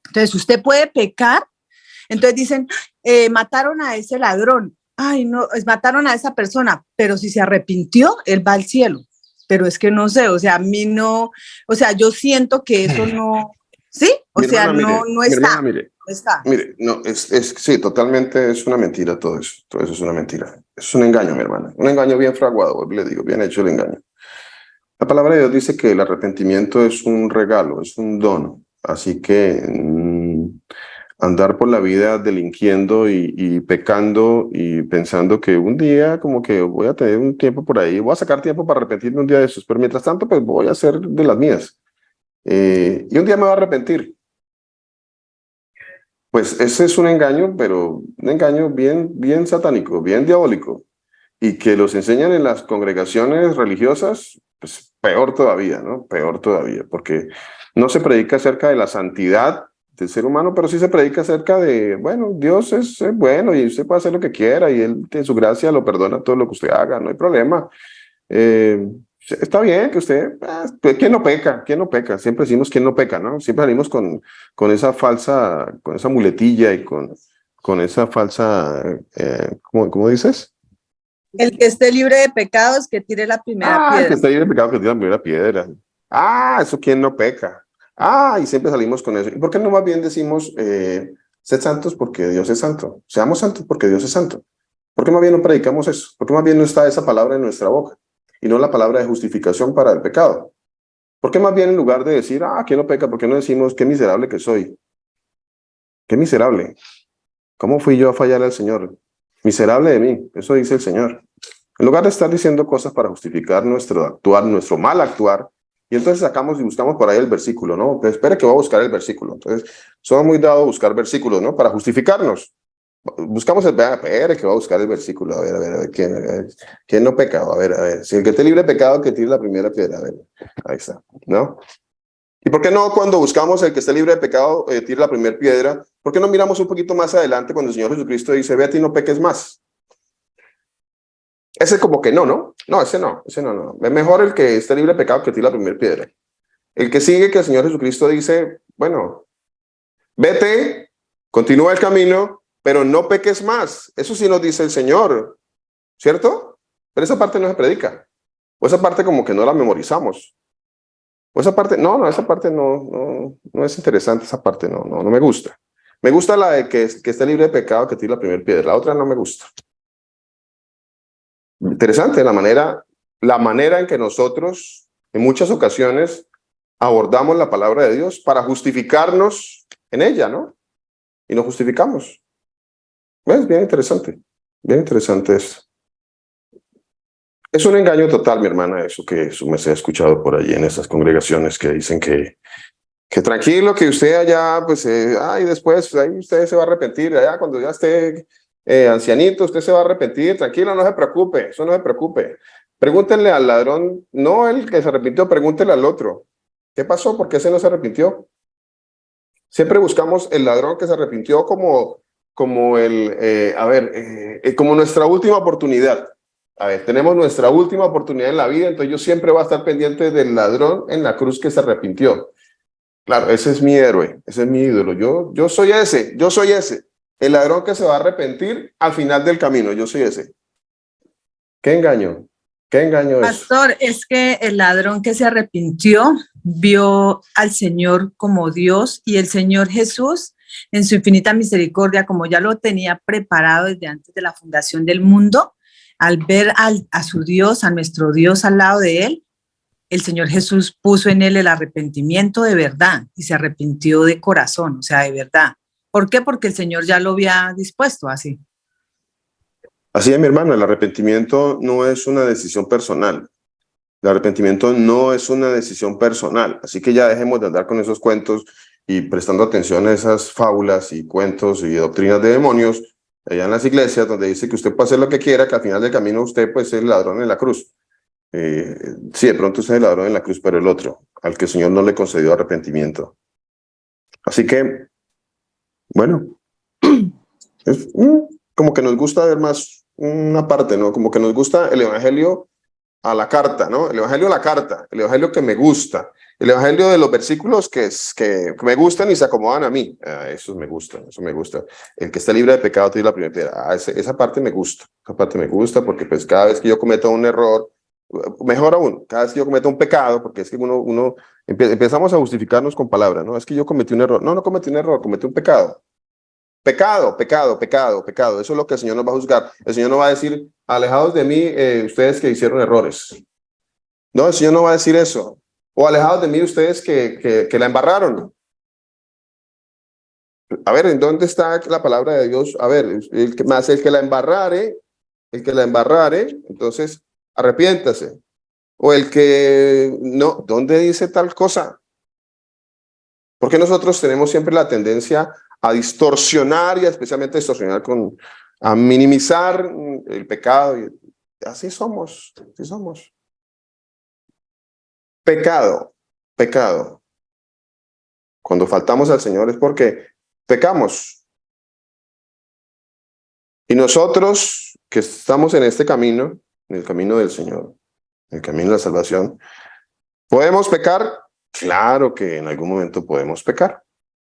Entonces, usted puede pecar, entonces dicen, mataron a ese ladrón, ay, no, mataron a esa persona, pero si se arrepintió, él va al cielo. Pero es que no sé, o sea, a mí no, o sea, yo siento que eso no, ¿sí? O sea, hermana, no mi está, hermana, mire, no está. mire, no, sí, totalmente es una mentira todo eso es una mentira. Es un engaño, mi hermana, un engaño bien fraguado, le digo, bien hecho el engaño. La palabra de Dios dice que el arrepentimiento es un regalo, es un don, así que andar por la vida delinquiendo y pecando y pensando que un día como que voy a tener un tiempo por ahí, voy a sacar tiempo para arrepentirme un día de esos, pero mientras tanto pues voy a hacer de las mías. Y un día me voy a arrepentir. Pues ese es un engaño, pero un engaño bien satánico, bien diabólico, y que los enseñan en las congregaciones religiosas, pues peor todavía, ¿no? Peor todavía, porque no se predica acerca de la santidad del ser humano, pero sí se predica acerca de, bueno, Dios es bueno y usted puede hacer lo que quiera y Él en su gracia lo perdona todo lo que usted haga, no hay problema. Está bien que usted, ¿quién no peca? ¿Quién no peca? Siempre decimos quién no peca, ¿no? Siempre salimos con esa falsa, con esa muletilla y con esa falsa, ¿cómo dices? El que esté libre de pecados, que tire la primera Que piedra. está libre de pecado que tira la primera piedra. Eso quién no peca. Y siempre salimos con eso. ¿Y por qué no más bien decimos, sed santos porque Dios es santo? Seamos santos porque Dios es santo. ¿Por qué más bien no predicamos eso? ¿Por qué más bien no está esa palabra en nuestra boca? Y no la palabra de justificación para el pecado. ¿Por qué más bien en lugar de decir, ¿quién no peca? ¿Por qué no decimos, qué miserable que soy? Qué miserable. ¿Cómo fui yo a fallar al Señor? Miserable de mí. Eso dice el Señor. En lugar de estar diciendo cosas para justificar nuestro actuar, nuestro mal actuar, y entonces sacamos y buscamos por ahí el versículo, ¿no? Pues espere que voy a buscar el versículo. Entonces, somos muy dados a buscar versículos, ¿no? Para justificarnos. Buscamos espere que voy a buscar el versículo. A ver, ¿quién no peca? A ver. Si el que esté libre de pecado, que tire la primera piedra. A ver, ahí está, ¿no? ¿Y por qué no cuando buscamos el que esté libre de pecado, tire la primera piedra? ¿Por qué no miramos un poquito más adelante cuando el Señor Jesucristo dice, ve a ti no peques más? Ese como que no. No, ese no. Es mejor el que esté libre de pecado que tire la primera piedra. El que sigue que el Señor Jesucristo dice, bueno, vete, continúa el camino, pero no peques más. Eso sí nos dice el Señor, ¿cierto? Pero esa parte no se predica. O esa parte como que no la memorizamos. O esa parte, esa parte no es interesante, esa parte no me gusta. Me gusta la de que esté libre de pecado que tire la primera piedra. La otra no me gusta. Interesante la manera en que nosotros en muchas ocasiones abordamos la palabra de Dios para justificarnos en ella, ¿no? Y nos justificamos. Es bien interesante esto. Es un engaño total, mi hermana, eso que me se ha escuchado por allí en esas congregaciones que dicen que tranquilo, que usted allá, pues, y después ahí usted se va a arrepentir, allá cuando ya esté ancianito, usted se va a arrepentir, tranquilo, no se preocupe, eso no se preocupe. Pregúntenle al ladrón, no el que se arrepintió, pregúntenle al otro. ¿Qué pasó? ¿Por qué ese no se arrepintió? Siempre buscamos el ladrón que se arrepintió como nuestra última oportunidad. A ver, tenemos nuestra última oportunidad en la vida, entonces yo siempre voy a estar pendiente del ladrón en la cruz que se arrepintió. Claro, ese es mi héroe, ese es mi ídolo. Yo soy ese. El ladrón que se va a arrepentir al final del camino, yo soy ese. ¿Qué engaño es? Pastor, es que el ladrón que se arrepintió vio al Señor como Dios y el Señor Jesús en su infinita misericordia, como ya lo tenía preparado desde antes de la fundación del mundo, al ver a su Dios, a nuestro Dios al lado de él, el Señor Jesús puso en él el arrepentimiento de verdad y se arrepintió de corazón, o sea, de verdad. ¿Por qué? Porque el Señor ya lo había dispuesto así. Así es, mi hermano, el arrepentimiento no es una decisión personal. El arrepentimiento no es una decisión personal. Así que ya dejemos de andar con esos cuentos y prestando atención a esas fábulas y cuentos y doctrinas de demonios allá en las iglesias donde dice que usted puede hacer lo que quiera, que al final del camino usted puede ser el ladrón en la cruz. Sí, de pronto usted es el ladrón en la cruz, pero el otro, al que el Señor no le concedió arrepentimiento. Así que, bueno, es como que nos gusta ver más una parte, ¿no? Como que nos gusta el evangelio a la carta, ¿no? El evangelio a la carta, el evangelio que me gusta, el evangelio de los versículos que me gustan y se acomodan a mí. Eso me gusta, eso me gusta. El que está libre de pecado tiene la primera piedra. Esa parte me gusta porque pues cada vez que yo cometo un error, mejor aún, cada vez que yo cometo un pecado, porque es que uno empezamos a justificarnos con palabras, ¿no? Es que yo cometí un error. No cometí un error, cometí un pecado. Pecado. Eso es lo que el Señor nos va a juzgar. El Señor no va a decir, alejados de mí, ustedes que hicieron errores. No, el Señor no va a decir eso. O alejados de mí, ustedes que la embarraron. A ver, ¿en dónde está la palabra de Dios? A ver, el que la embarrare, entonces arrepiéntase. O el que no, ¿dónde dice tal cosa? Porque nosotros tenemos siempre la tendencia a distorsionar y especialmente distorsionar a minimizar el pecado. Y así somos. Pecado. Cuando faltamos al Señor es porque pecamos. Y nosotros que estamos en este camino, en el camino del Señor, en el camino de la salvación, ¿podemos pecar? Claro que en algún momento podemos pecar.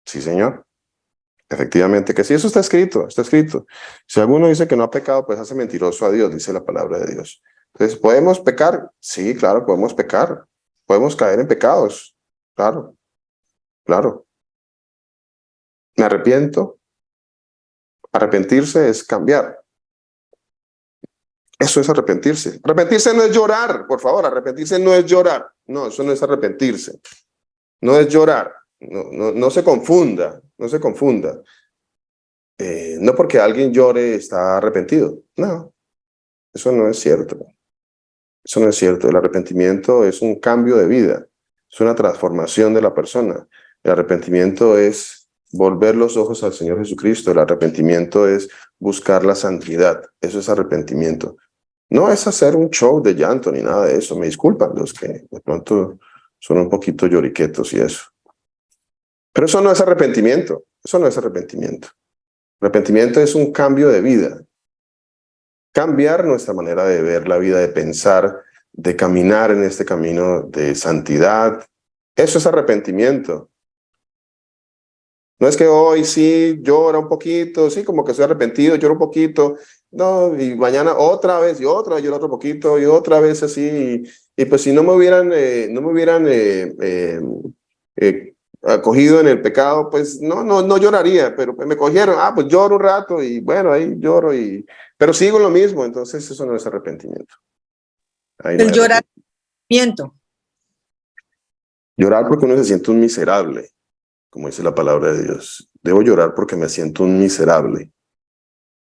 Sí, Señor. Efectivamente que sí, eso está escrito. Si alguno dice que no ha pecado, pues hace mentiroso a Dios, dice la palabra de Dios. Entonces, ¿podemos pecar? Sí, claro, podemos pecar. Podemos caer en pecados. Claro. Me arrepiento. Arrepentirse es cambiar. Eso es arrepentirse. Arrepentirse no es llorar, por favor, arrepentirse no es llorar. No, eso no es arrepentirse. No es llorar. No se confunda. No porque alguien llore está arrepentido. No, eso no es cierto. El arrepentimiento es un cambio de vida. Es una transformación de la persona. El arrepentimiento es volver los ojos al Señor Jesucristo. El arrepentimiento es buscar la santidad. Eso es arrepentimiento. No es hacer un show de llanto ni nada de eso. Me disculpan los que de pronto son un poquito lloriquetos y eso. Pero eso no es arrepentimiento. Arrepentimiento es un cambio de vida. Cambiar nuestra manera de ver la vida, de pensar, de caminar en este camino de santidad. Eso es arrepentimiento. No es que hoy sí llora un poquito, sí, como que estoy arrepentido, lloro un poquito, no, y mañana otra vez, y otra vez lloro otro poquito, y otra vez así, y pues si no me hubieran acogido en el pecado, pues no lloraría, pero me cogieron, pues lloro un rato, y bueno, ahí lloro, pero sigo lo mismo, entonces eso no es arrepentimiento. El lloramiento. Llorar porque uno se siente un miserable. Como dice la palabra de Dios, debo llorar porque me siento un miserable.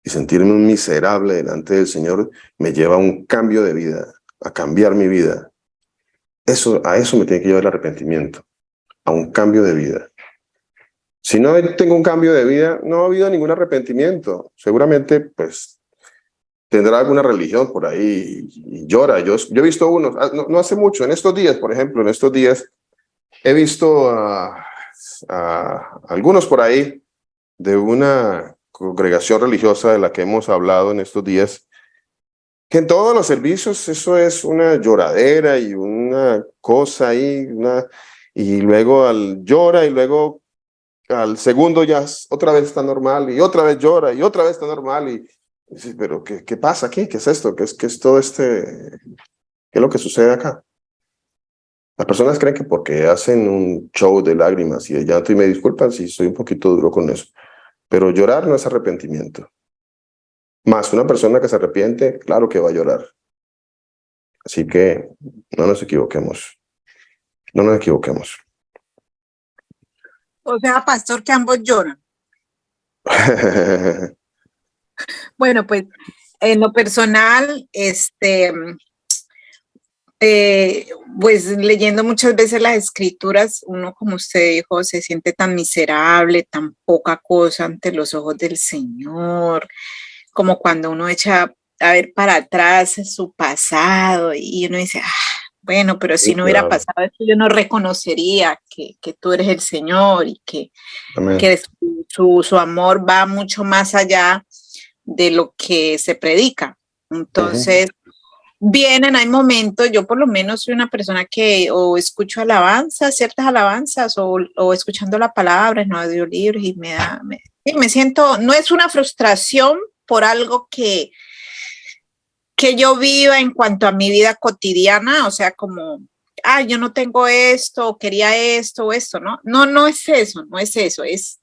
Y sentirme un miserable delante del Señor me lleva a un cambio de vida, a cambiar mi vida. A eso me tiene que llevar el arrepentimiento, a un cambio de vida. Si no tengo un cambio de vida, no ha habido ningún arrepentimiento. Seguramente, pues, tendrá alguna religión por ahí y llora. Yo he visto unos, no hace mucho, en estos días, por ejemplo, he visto a algunos por ahí de una congregación religiosa de la que hemos hablado en estos días, que en todos los servicios eso es una lloradera y una cosa ahí, y luego llora y luego al segundo ya otra vez está normal y otra vez llora y otra vez está normal y dices, pero ¿qué pasa aquí? ¿Qué es esto? ¿Qué es todo ¿qué es lo que sucede acá? Las personas creen que porque hacen un show de lágrimas y de llanto, y me disculpan si soy un poquito duro con eso, pero llorar no es arrepentimiento. Más una persona que se arrepiente, claro que va a llorar. Así que no nos equivoquemos. O sea, pastor, que ambos lloran. Bueno, pues en lo personal, pues leyendo muchas veces las escrituras, uno, como usted dijo, se siente tan miserable, tan poca cosa ante los ojos del Señor, como cuando uno echa a ver para atrás su pasado y uno dice, bueno, pero si no hubiera pasado esto, yo no reconocería que tú eres el Señor y que su amor va mucho más allá de lo que se predica. Entonces, vienen, hay momentos, yo por lo menos soy una persona que o escucho alabanzas, ciertas alabanzas, o escuchando la palabra en audiolibros y me siento, no es una frustración por algo que yo viva en cuanto a mi vida cotidiana, o sea, como, yo no tengo esto, quería esto o esto, ¿no? No es eso, no es eso, es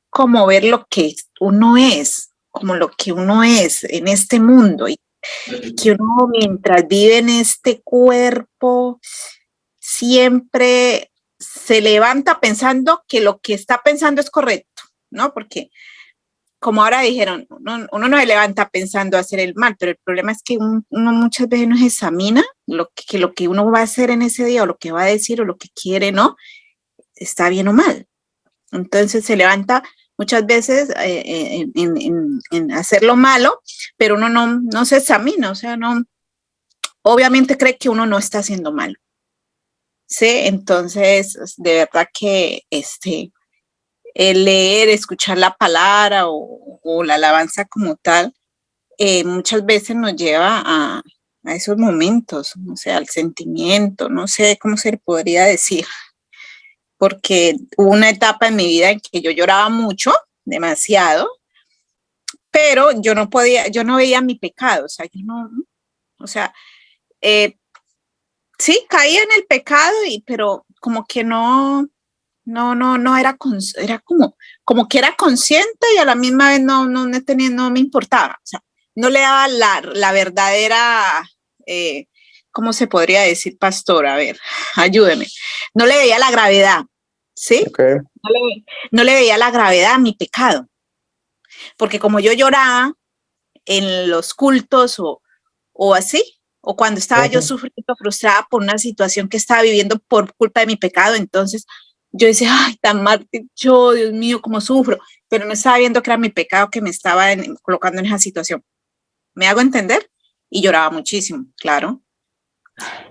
como ver lo que uno es, como lo que uno es en este mundo, y que uno mientras vive en este cuerpo siempre se levanta pensando que lo que está pensando es correcto, ¿no? Porque como ahora dijeron, uno no se levanta pensando hacer el mal, pero el problema es que uno muchas veces no se examina lo que uno va a hacer en ese día, o lo que va a decir, o lo que quiere, ¿no? Está bien o mal. Entonces se levanta muchas veces en hacer lo malo, pero uno no se examina, o sea, obviamente cree que uno no está haciendo malo. Sí, entonces de verdad que el leer, escuchar la palabra o la alabanza como tal, muchas veces nos lleva a esos momentos, no sé, al sentimiento, no sé cómo se le podría decir, porque hubo una etapa en mi vida en que yo lloraba mucho, demasiado, pero yo no veía mi pecado, sí, caía en el pecado, pero como que no era, era como que era consciente, y a la misma vez no me importaba, o sea, no le daba la verdadera, ¿cómo se podría decir, pastor? A ver, ayúdeme. No le veía la gravedad, ¿sí? Okay. No le veía la gravedad a mi pecado, porque como yo lloraba en los cultos o así, o cuando estaba yo sufriendo, frustrada por una situación que estaba viviendo por culpa de mi pecado, entonces yo decía, ay, tan mal yo, Dios mío, cómo sufro, pero no estaba viendo que era mi pecado que me estaba colocando en esa situación. ¿Me hago entender? Y lloraba muchísimo, claro.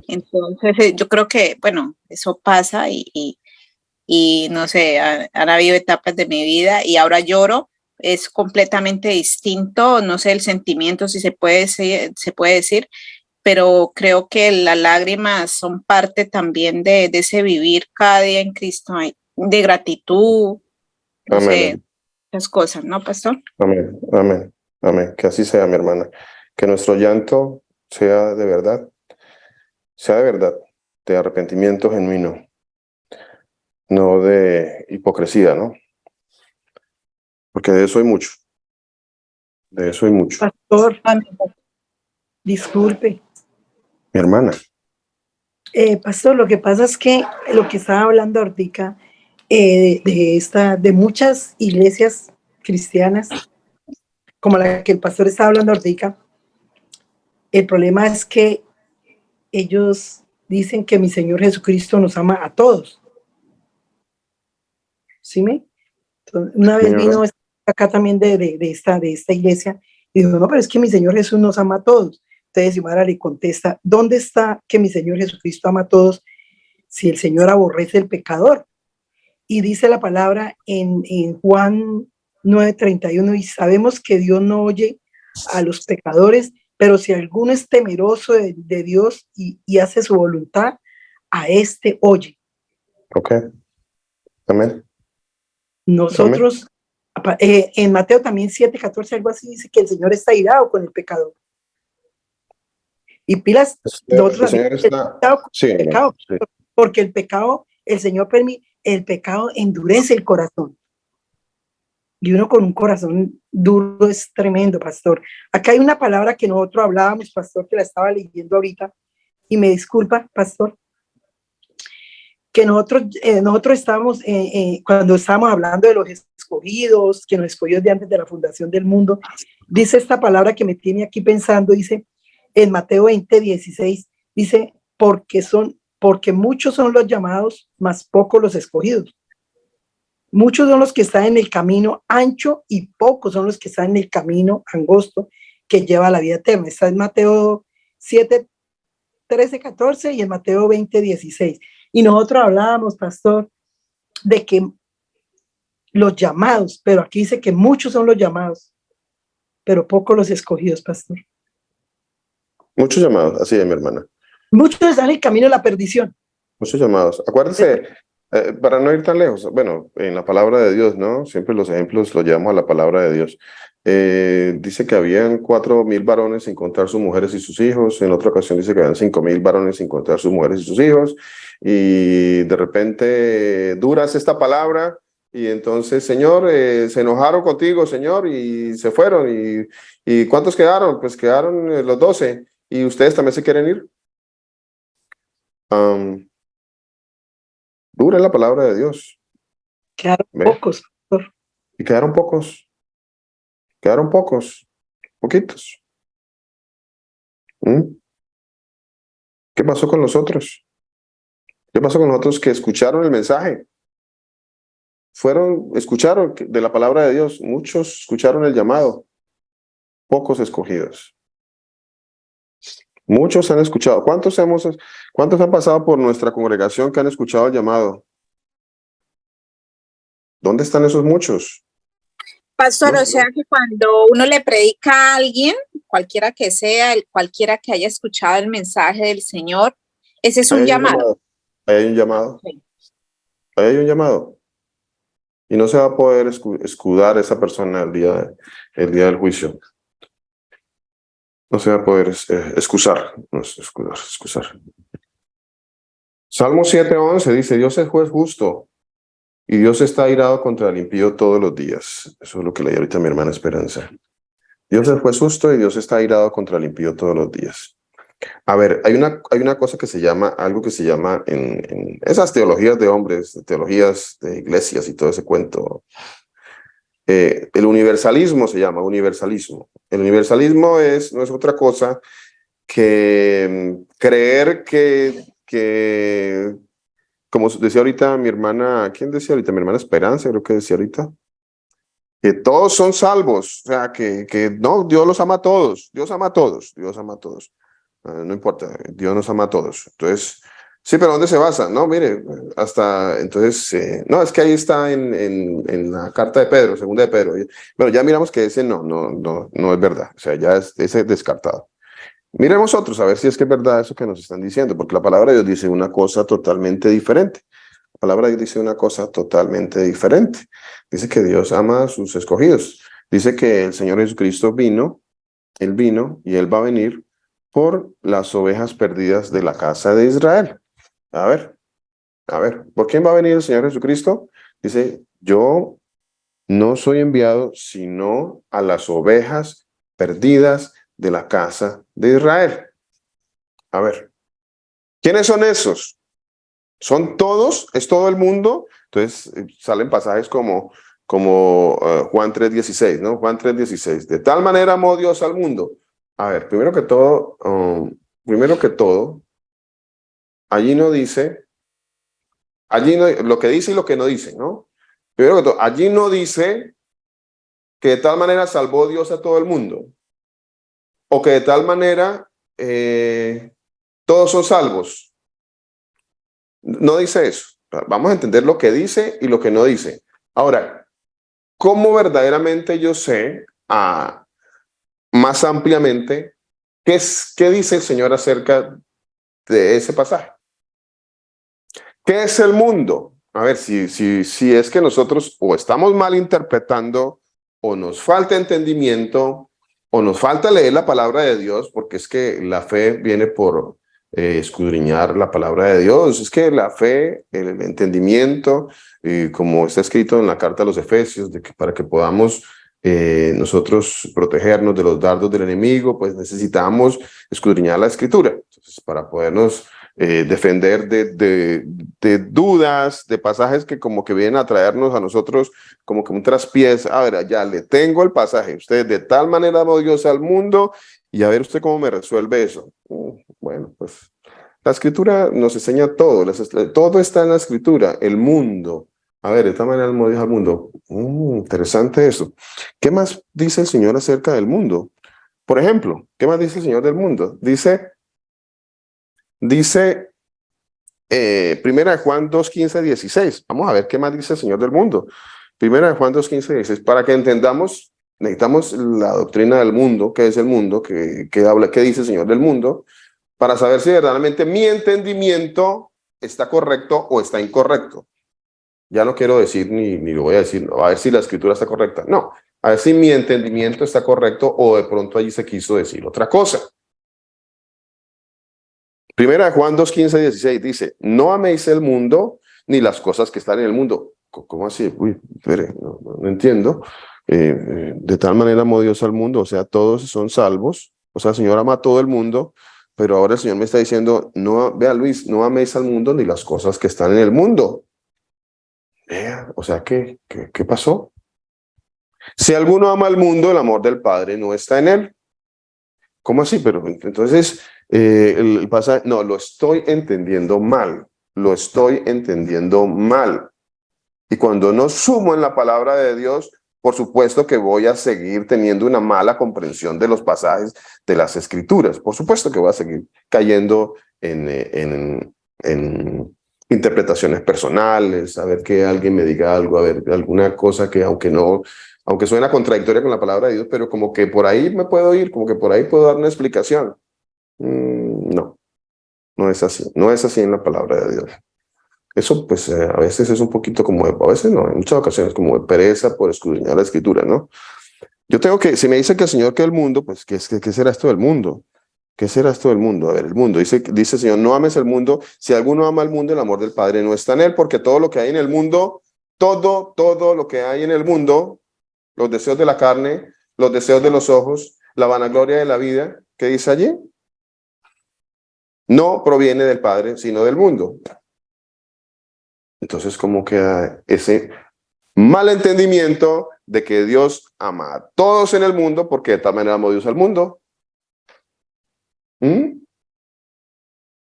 Entonces yo creo que, bueno, eso pasa y no sé, han habido etapas de mi vida y ahora lloro, es completamente distinto, no sé el sentimiento, si se puede decir, pero creo que las lágrimas son parte también de ese vivir cada día en Cristo, de gratitud, no sé, esas cosas, ¿no, pastor? Amén, amén, amén. Que así sea, mi hermana. Que nuestro llanto sea de verdad, de arrepentimiento genuino, no de hipocresía, ¿no? Porque de eso hay mucho. De eso hay mucho. Pastor, disculpe. Mi hermana. Pastor, lo que pasa es que lo que estaba hablando ahorita, de muchas iglesias cristianas, como la que el pastor estaba hablando ahorita, el problema es que ellos dicen que mi Señor Jesucristo nos ama a todos. ¿Sí me? Entonces, una vez vino acá también de esta iglesia y dijo, no, pero es que mi Señor Jesús nos ama a todos. Entonces Xiomara le contesta, ¿dónde está que mi Señor Jesucristo ama a todos si el Señor aborrece el pecador? Y dice la palabra en Juan 9:31, y sabemos que Dios no oye a los pecadores, pero si alguno es temeroso de Dios y hace su voluntad, a este oye. Ok. Amén. Nosotros, en Mateo también 7:14, algo así, dice que el Señor está irado con el pecador. Y pilas, nosotros el Señor está... Sí, el pecado, sí. Porque el pecado, el Señor permite, el pecado endurece el corazón. Y uno con un corazón duro es tremendo, pastor. Acá hay una palabra que nosotros hablábamos, pastor, que la estaba leyendo ahorita, y me disculpa, pastor, que nosotros estábamos, cuando estábamos hablando de los escogidos, que nos escogió de antes de la fundación del mundo, dice esta palabra que me tiene aquí pensando, dice en Mateo 20:16, dice, porque muchos son los llamados, mas pocos los escogidos. Muchos son los que están en el camino ancho y pocos son los que están en el camino angosto que lleva a la vida eterna. Está en Mateo 7:13-14 y en Mateo 20:16. Y nosotros hablábamos, pastor, de que los llamados, pero aquí dice que muchos son los llamados, pero pocos los escogidos, pastor. Muchos llamados, así es, mi hermana. Muchos están en el camino de la perdición. Muchos llamados. Acuérdense, para no ir tan lejos, bueno, en la palabra de Dios, ¿no? Siempre los ejemplos los llevamos a la palabra de Dios. Dice que habían 4,000 varones sin contar sus mujeres y sus hijos. En otra ocasión dice que habían 5,000 varones sin contar sus mujeres y sus hijos. Y de repente duras esta palabra y entonces, Señor, se enojaron contigo, Señor, y se fueron. ¿Y cuántos quedaron? Pues quedaron los 12. ¿Y ustedes también se quieren ir? Dura la palabra de Dios. Quedaron ¿Ve? pocos, pastor. Y quedaron pocos. Quedaron pocos. Poquitos. ¿Qué pasó con los otros? ¿Qué pasó con los otros que escucharon el mensaje? Escucharon de la palabra de Dios. Muchos escucharon el llamado. Pocos escogidos. Muchos han escuchado. ¿Cuántos han pasado por nuestra congregación que han escuchado el llamado? ¿Dónde están esos muchos? Pastor, No, o sea que cuando uno le predica a alguien, cualquiera que sea, cualquiera que haya escuchado el mensaje del Señor, ese es un llamado. Ahí hay un llamado. Sí. Ahí hay un llamado. Y no se va a poder escudar esa persona el día del juicio. No se va a poder excusar. No es excusar. Salmo 7:11 dice, Dios es juez justo y Dios está airado contra el impío todos los días. Eso es lo que leí ahorita mi hermana Esperanza. Dios es juez justo y Dios está airado contra el impío todos los días. A ver, hay una cosa que se llama, algo que se llama en esas teologías de hombres, teologías de iglesias y todo ese cuento. El universalismo se llama universalismo. El universalismo no es otra cosa que creer que, como decía ahorita mi hermana, ¿quién decía ahorita? Mi hermana Esperanza, creo que decía ahorita, que todos son salvos, o sea, que no, Dios los ama a todos, Dios ama a todos, Dios ama a todos. No importa, Dios nos ama a todos. Entonces, sí, pero ¿dónde se basa? No, mire, entonces, no, es que ahí está en la carta de Pedro, segunda de Pedro. Bueno, ya miramos que ese no es verdad, o sea, ya ese es descartado. Miremos otros, a ver si es que es verdad eso que nos están diciendo, porque la palabra de Dios dice una cosa totalmente diferente. La palabra de Dios dice una cosa totalmente diferente. Dice que Dios ama a sus escogidos. Dice que el Señor Jesucristo Él vino y Él va a venir por las ovejas perdidas de la casa de Israel. A ver, ¿por quién va a venir el Señor Jesucristo? Dice, yo no soy enviado sino a las ovejas perdidas de la casa de Israel. A ver, ¿quiénes son esos? ¿Son todos? ¿Es todo el mundo? Entonces salen pasajes como Juan 3:16, ¿no? Juan 3:16. De tal manera amó Dios al mundo. A ver, primero que todo, allí no dice, lo que dice y lo que no dice, ¿no? Primero que todo, allí no dice que de tal manera salvó Dios a todo el mundo, o que de tal manera todos son salvos. No dice eso. Vamos a entender lo que dice y lo que no dice. Ahora, ¿cómo verdaderamente yo sé más ampliamente qué dice el Señor acerca de ese pasaje? ¿Qué es el mundo? A ver, si es que nosotros o estamos mal interpretando, o nos falta entendimiento, o nos falta leer la palabra de Dios, porque es que la fe viene por escudriñar la palabra de Dios. Es que la fe, el entendimiento, como está escrito en la carta a los Efesios, para que podamos nosotros protegernos de los dardos del enemigo, pues necesitamos escudriñar la escritura. Entonces, para podernos defender de dudas, de pasajes que como que vienen a traernos a nosotros como que un traspiés. A ver, ya le tengo el pasaje. Usted de tal manera amó Dios al mundo y a ver usted cómo me resuelve eso. Bueno, pues la escritura nos enseña todo. Todo está en la escritura. El mundo. A ver, de tal manera amó Dios al mundo. Interesante eso. ¿Qué más dice el Señor acerca del mundo? Por ejemplo, ¿qué más dice el Señor del mundo? Dice Primera de Juan 2:15-16. Vamos a ver qué más dice el Señor del mundo. Primera de Juan 2:15-16, para que entendamos Necesitamos la doctrina del mundo, qué es el mundo, qué habla, qué dice el Señor del mundo, para saber si verdaderamente mi entendimiento está correcto o está incorrecto. Ya no quiero decir ni lo voy a decir, a ver si la escritura está correcta. No, a ver si mi entendimiento está correcto o de pronto allí se quiso decir otra cosa. Primera de Juan 2, 15 y 16 dice, no améis el mundo ni las cosas que están en el mundo. ¿Cómo así? Uy, espere, no entiendo. De tal manera amó Dios al mundo, o sea, todos son salvos. O sea, el Señor ama a todo el mundo, pero ahora el Señor me está diciendo, no, vea Luis, no améis al mundo ni las cosas que están en el mundo. O sea, ¿qué pasó? Si alguno ama al mundo, el amor del Padre no está en él. ¿Cómo así? Pero entonces, no, lo estoy entendiendo mal. Lo estoy entendiendo mal. Y cuando no sumo en la palabra de Dios, por supuesto que voy a seguir teniendo una mala comprensión de los pasajes de las Escrituras. Por supuesto que voy a seguir cayendo en interpretaciones personales, a ver que alguien me diga algo, a ver alguna cosa que aunque suena contradictoria con la palabra de Dios, pero como que por ahí me puedo ir, como que por ahí puedo dar una explicación. No es así, no es así en la palabra de Dios. Eso pues a veces es un poquito como, a veces no, en muchas ocasiones como de pereza por escudriñar la escritura, ¿no? Yo tengo que, si me dice que el Señor que el mundo, pues ¿qué será esto del mundo? ¿Qué será esto del mundo? A ver, el mundo, dice el Señor, no ames el mundo, si alguno ama el mundo, el amor del Padre no está en él, porque todo lo que hay en el mundo, todo lo que hay en el mundo, los deseos de la carne, los deseos de los ojos, la vanagloria de la vida, ¿qué dice allí? No proviene del Padre, sino del mundo. Entonces, ¿cómo queda ese mal entendimiento de que Dios ama a todos en el mundo porque de tal manera amó Dios al mundo?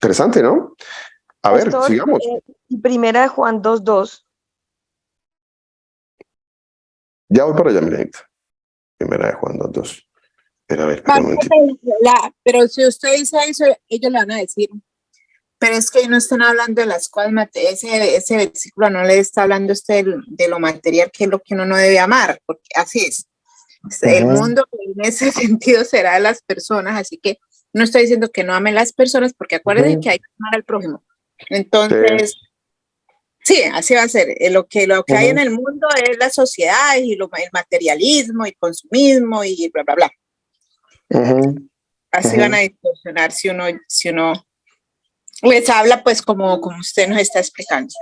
Interesante, ¿no? A ver, Pastor, sigamos. Primera de Juan 2:2. Ya voy para allá, mira. Primera de Juan 2:2. Pero a ver, pero si usted dice eso, ellos le van a decir, pero es que ahí no están hablando de las cosas, ese versículo no le está hablando usted de lo material, que es lo que uno no debe amar, porque así es. El mundo en ese sentido será de las personas, así que no estoy diciendo que no amen las personas, porque acuérdense que hay que amar al prójimo. Entonces, sí, así va a ser. Lo que hay en el mundo es la sociedad y el materialismo y consumismo y bla, bla, bla. Así van a distorsionar si uno les habla pues como usted nos está explicando.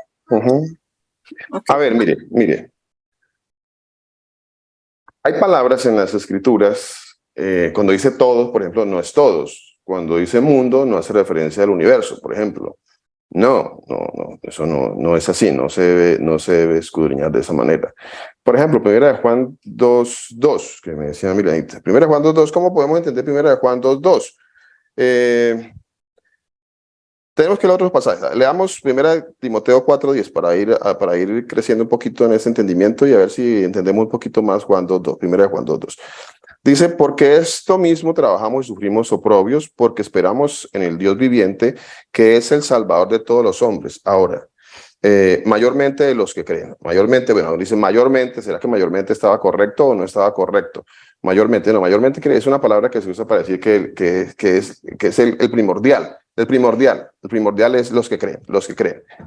A ver, mire. Hay palabras en las Escrituras, cuando dice todos, por ejemplo, no es todos. Cuando dice mundo, no hace referencia al universo, por ejemplo. No, eso no es así, no se debe escudriñar de esa manera. Por ejemplo, primera de Juan 2:2, que me decía Milanita. Primera de Juan 2:2, ¿cómo podemos entender primera de Juan 2:2? Tenemos que leer otros pasajes. Leamos primera de Timoteo 4:10 para ir creciendo un poquito en ese entendimiento y a ver si entendemos un poquito más Juan 2:2, primera de Juan 2:2. Dice, porque esto mismo trabajamos y sufrimos oprobios, porque esperamos en el Dios viviente, que es el Salvador de todos los hombres. Ahora, mayormente de los que creen. Mayormente, bueno, dice mayormente, ¿será que mayormente estaba correcto o no estaba correcto? Mayormente, no, mayormente es una palabra que se usa para decir que es el primordial. El primordial es los que creen.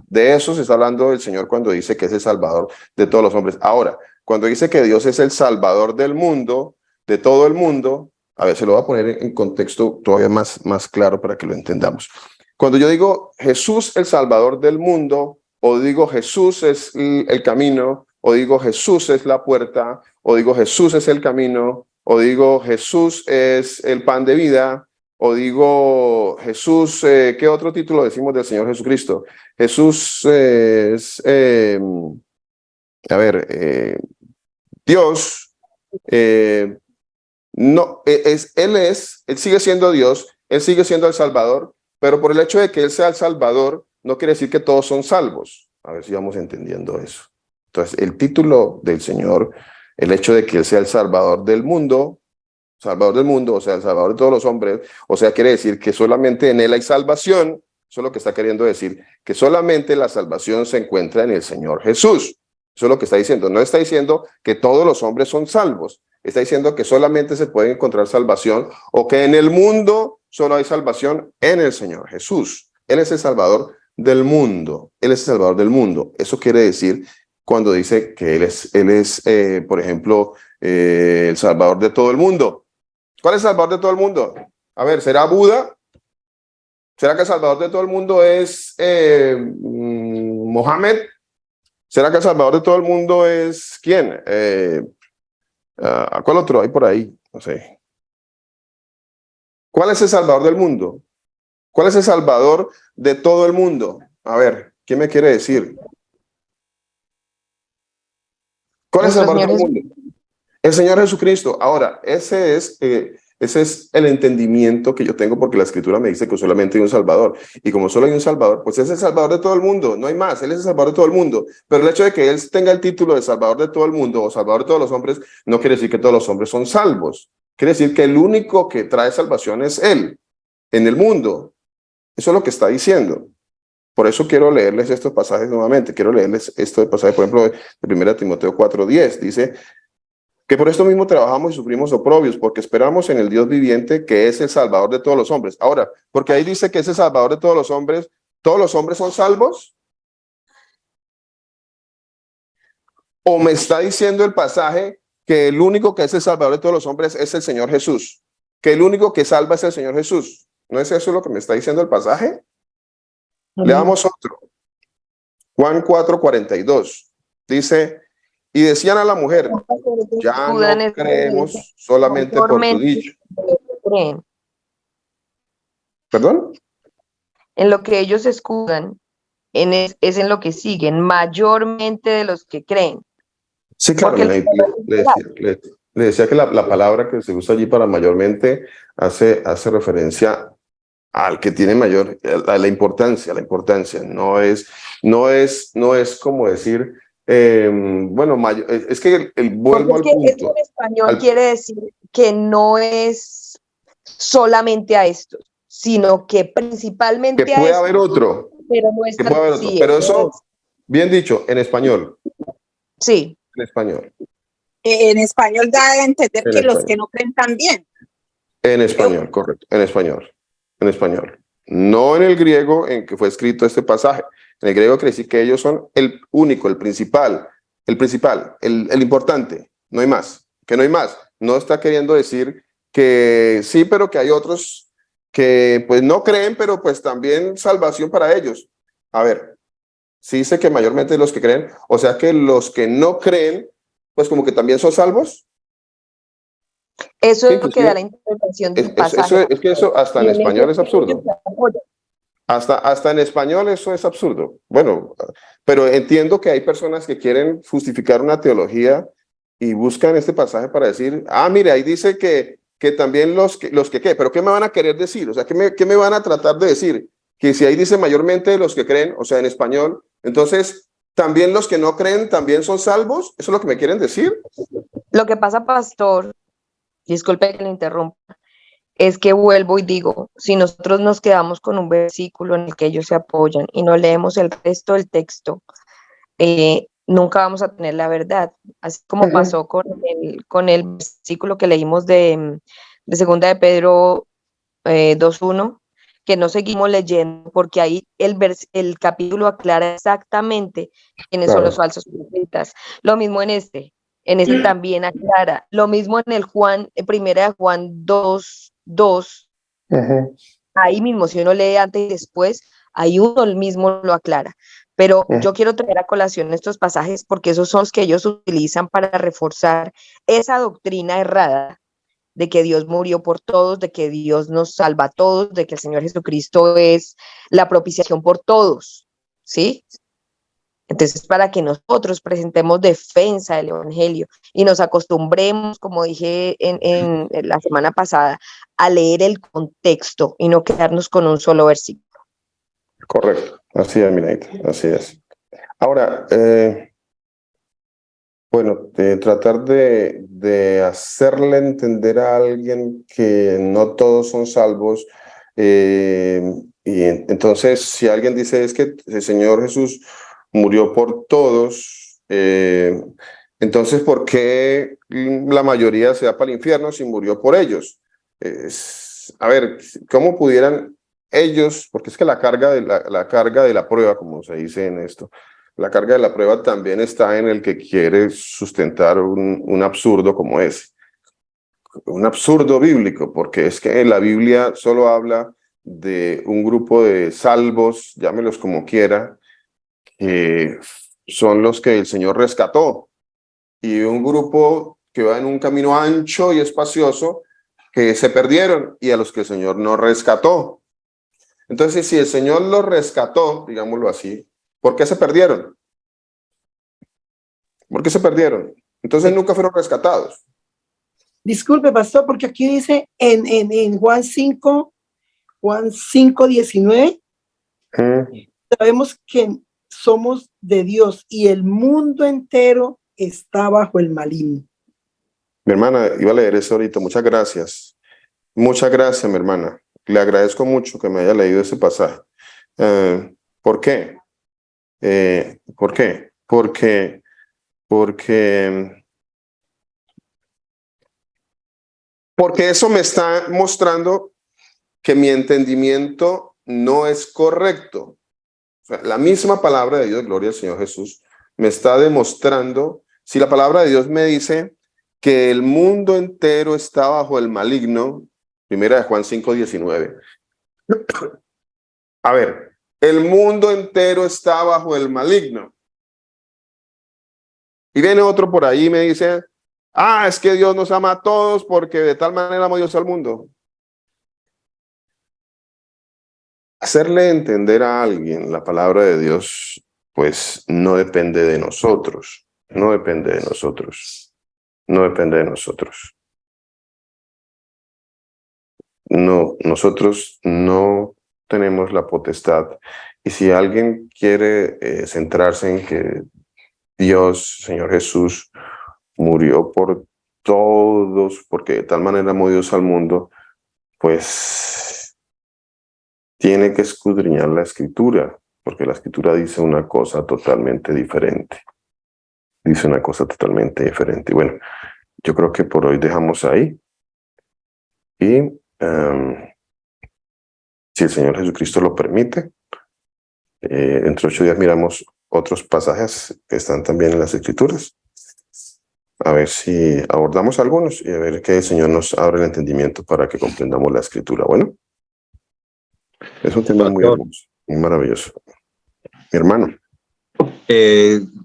De eso se está hablando el Señor cuando dice que es el Salvador de todos los hombres. Ahora, cuando dice que Dios es el Salvador del mundo, de todo el mundo, a ver, se lo voy a poner en contexto todavía más claro para que lo entendamos. Cuando yo digo Jesús el Salvador del mundo, o digo Jesús es el camino, o digo Jesús es la puerta, o digo Jesús es el camino, o digo Jesús es el pan de vida, o digo Jesús, ¿qué otro título decimos del Señor Jesucristo? Jesús es, Dios, no, Él sigue siendo Dios, Él sigue siendo el Salvador, pero por el hecho de que Él sea el Salvador, no quiere decir que todos son salvos. A ver si vamos entendiendo eso. Entonces, el título del Señor, el hecho de que Él sea el Salvador del mundo, o sea, el Salvador de todos los hombres, o sea, quiere decir que solamente en Él hay salvación. Eso es lo que está queriendo decir, que solamente la salvación se encuentra en el Señor Jesús. Eso es lo que está diciendo. No está diciendo que todos los hombres son salvos. está diciendo que solamente se puede encontrar salvación o que en el mundo solo hay salvación en el Señor Jesús. Él es el Salvador del mundo. Él es el Salvador del mundo. Eso quiere decir cuando dice que Él es por ejemplo, el Salvador de todo el mundo. ¿Cuál es el Salvador de todo el mundo? A ver, ¿será Buda? ¿Será que el Salvador de todo el mundo es Mohammed? ¿Será que el Salvador de todo el mundo es quién? ¿Cuál otro hay por ahí? No sé. ¿Cuál es el Salvador del mundo? ¿Cuál es el Salvador de todo el mundo? A ver, ¿quién me quiere decir? ¿Cuál es el Salvador del mundo? El Señor Jesucristo. Ahora, ese es el entendimiento que yo tengo, porque la Escritura me dice que solamente hay un Salvador. Y como solo hay un Salvador, pues es el Salvador de todo el mundo. No hay más. Él es el Salvador de todo el mundo. Pero el hecho de que Él tenga el título de Salvador de todo el mundo o Salvador de todos los hombres, no quiere decir que todos los hombres son salvos. Quiere decir que el único que trae salvación es Él en el mundo. Eso es lo que está diciendo. Por eso quiero leerles estos pasajes nuevamente. Quiero leerles este pasaje, por ejemplo, de 1 Timoteo 4:10. Dice que por esto mismo trabajamos y sufrimos oprobios, porque esperamos en el Dios viviente, que es el Salvador de todos los hombres. Ahora, porque ahí dice que es el Salvador de todos los hombres son salvos. ¿O me está diciendo el pasaje que el único que es el Salvador de todos los hombres es el Señor Jesús? Que el único que salva es el Señor Jesús. ¿No es eso lo que me está diciendo el pasaje? Leamos otro. Juan 4:42. Dice, y decían a la mujer, ya no creemos solamente por tu dicho. ¿Perdón? En lo que ellos escudan, es en lo que siguen, mayormente de los que creen. Sí, claro, le decía que la palabra que se usa allí para mayormente hace referencia al que tiene mayor, a la importancia, no es como decir, bueno, mayor, es que vuelvo al punto. Esto en español quiere decir que no es solamente a estos, sino que principalmente que puede haber otro, pero no es pero eso, bien dicho, en español. Sí. En español. En español da a entender que los que no creen también. En español, correcto, en español. No en el griego en que fue escrito este pasaje. En el griego quiere decir que ellos son el único, el principal, el importante. No hay más, que no hay más. No está queriendo decir que sí, pero que hay otros que pues no creen, pero pues también salvación para ellos. A ver, sí dice que mayormente los que creen, o sea que los que no creen, pues como que también son salvos. Eso es lo que da la interpretación del pasaje. Es que eso hasta en español es absurdo. Hasta en español eso es absurdo. Bueno, pero entiendo que hay personas que quieren justificar una teología y buscan este pasaje para decir, mire, ahí dice que también los que ¿qué? ¿Pero qué me van a querer decir? O sea, ¿qué me van a tratar de decir? Que si ahí dice mayormente los que creen, o sea, en español, entonces, ¿también los que no creen también son salvos? ¿Eso es lo que me quieren decir? Lo que pasa, pastor, disculpe que le interrumpa, es que vuelvo y digo, si nosotros nos quedamos con un versículo en el que ellos se apoyan y no leemos el resto del texto, nunca vamos a tener la verdad, así como pasó con el versículo que leímos de 2 de Pedro 2:1, que no seguimos leyendo porque ahí el capítulo aclara exactamente quiénes son los falsos profetas. Lo mismo en este también aclara, lo mismo en el primera de Juan 2:2, ahí mismo, si uno lee antes y después, ahí uno mismo lo aclara. Pero yo quiero traer a colación estos pasajes porque esos son los que ellos utilizan para reforzar esa doctrina errada de que Dios murió por todos, de que Dios nos salva a todos, de que el Señor Jesucristo es la propiciación por todos, ¿sí? Entonces, para que nosotros presentemos defensa del Evangelio y nos acostumbremos, como dije en la semana pasada, a leer el contexto y no quedarnos con un solo versículo. Correcto, así es, Minaita, así es. Ahora, bueno, tratar de hacerle entender a alguien que no todos son salvos, y entonces si alguien dice es que el Señor Jesús murió por todos, Entonces, ¿por qué la mayoría se va para el infierno si murió por ellos? A ver, ¿cómo pudieran ellos? Porque es que la carga de la prueba, como se dice en esto, la carga de la prueba también está en el que quiere sustentar un absurdo como ese. Un absurdo bíblico, porque es que la Biblia solo habla de un grupo de salvos, llámelos como quiera, que son los que el Señor rescató, y un grupo que va en un camino ancho y espacioso que se perdieron y a los que el Señor no rescató. Entonces, si el Señor los rescató, digámoslo así, ¿por qué se perdieron? ¿Por qué se perdieron? Entonces nunca fueron rescatados. Disculpe, pastor, porque aquí dice en Juan 5:19, sabemos que somos de Dios y el mundo entero está bajo el maligno. Mi hermana, iba a leer eso ahorita. Muchas gracias. Muchas gracias, mi hermana. Le agradezco mucho que me haya leído ese pasaje. ¿Por qué? ¿Por qué? Porque eso me está mostrando que mi entendimiento no es correcto. O sea, la misma palabra de Dios, gloria al Señor Jesús, me está demostrando, si la palabra de Dios me dice que el mundo entero está bajo el maligno, primera de Juan 5:19. A ver, el mundo entero está bajo el maligno. Y viene otro por ahí y me dice, es que Dios nos ama a todos porque de tal manera amó Dios al mundo. Hacerle entender a alguien la palabra de Dios, pues no depende de nosotros, no depende de nosotros, no depende de nosotros. No, nosotros no tenemos la potestad. Y si alguien quiere centrarse en que Dios, Señor Jesús, murió por todos, porque de tal manera amó Dios al mundo, pues tiene que escudriñar la Escritura, porque la Escritura dice una cosa totalmente diferente. Dice una cosa totalmente diferente. Y bueno, yo creo que por hoy dejamos ahí. Y si el Señor Jesucristo lo permite, entre 8 días miramos otros pasajes que están también en las Escrituras. A ver si abordamos algunos y a ver que el Señor nos abre el entendimiento para que comprendamos la Escritura. Bueno, es un tema muy hermoso, muy maravilloso. Mi hermano.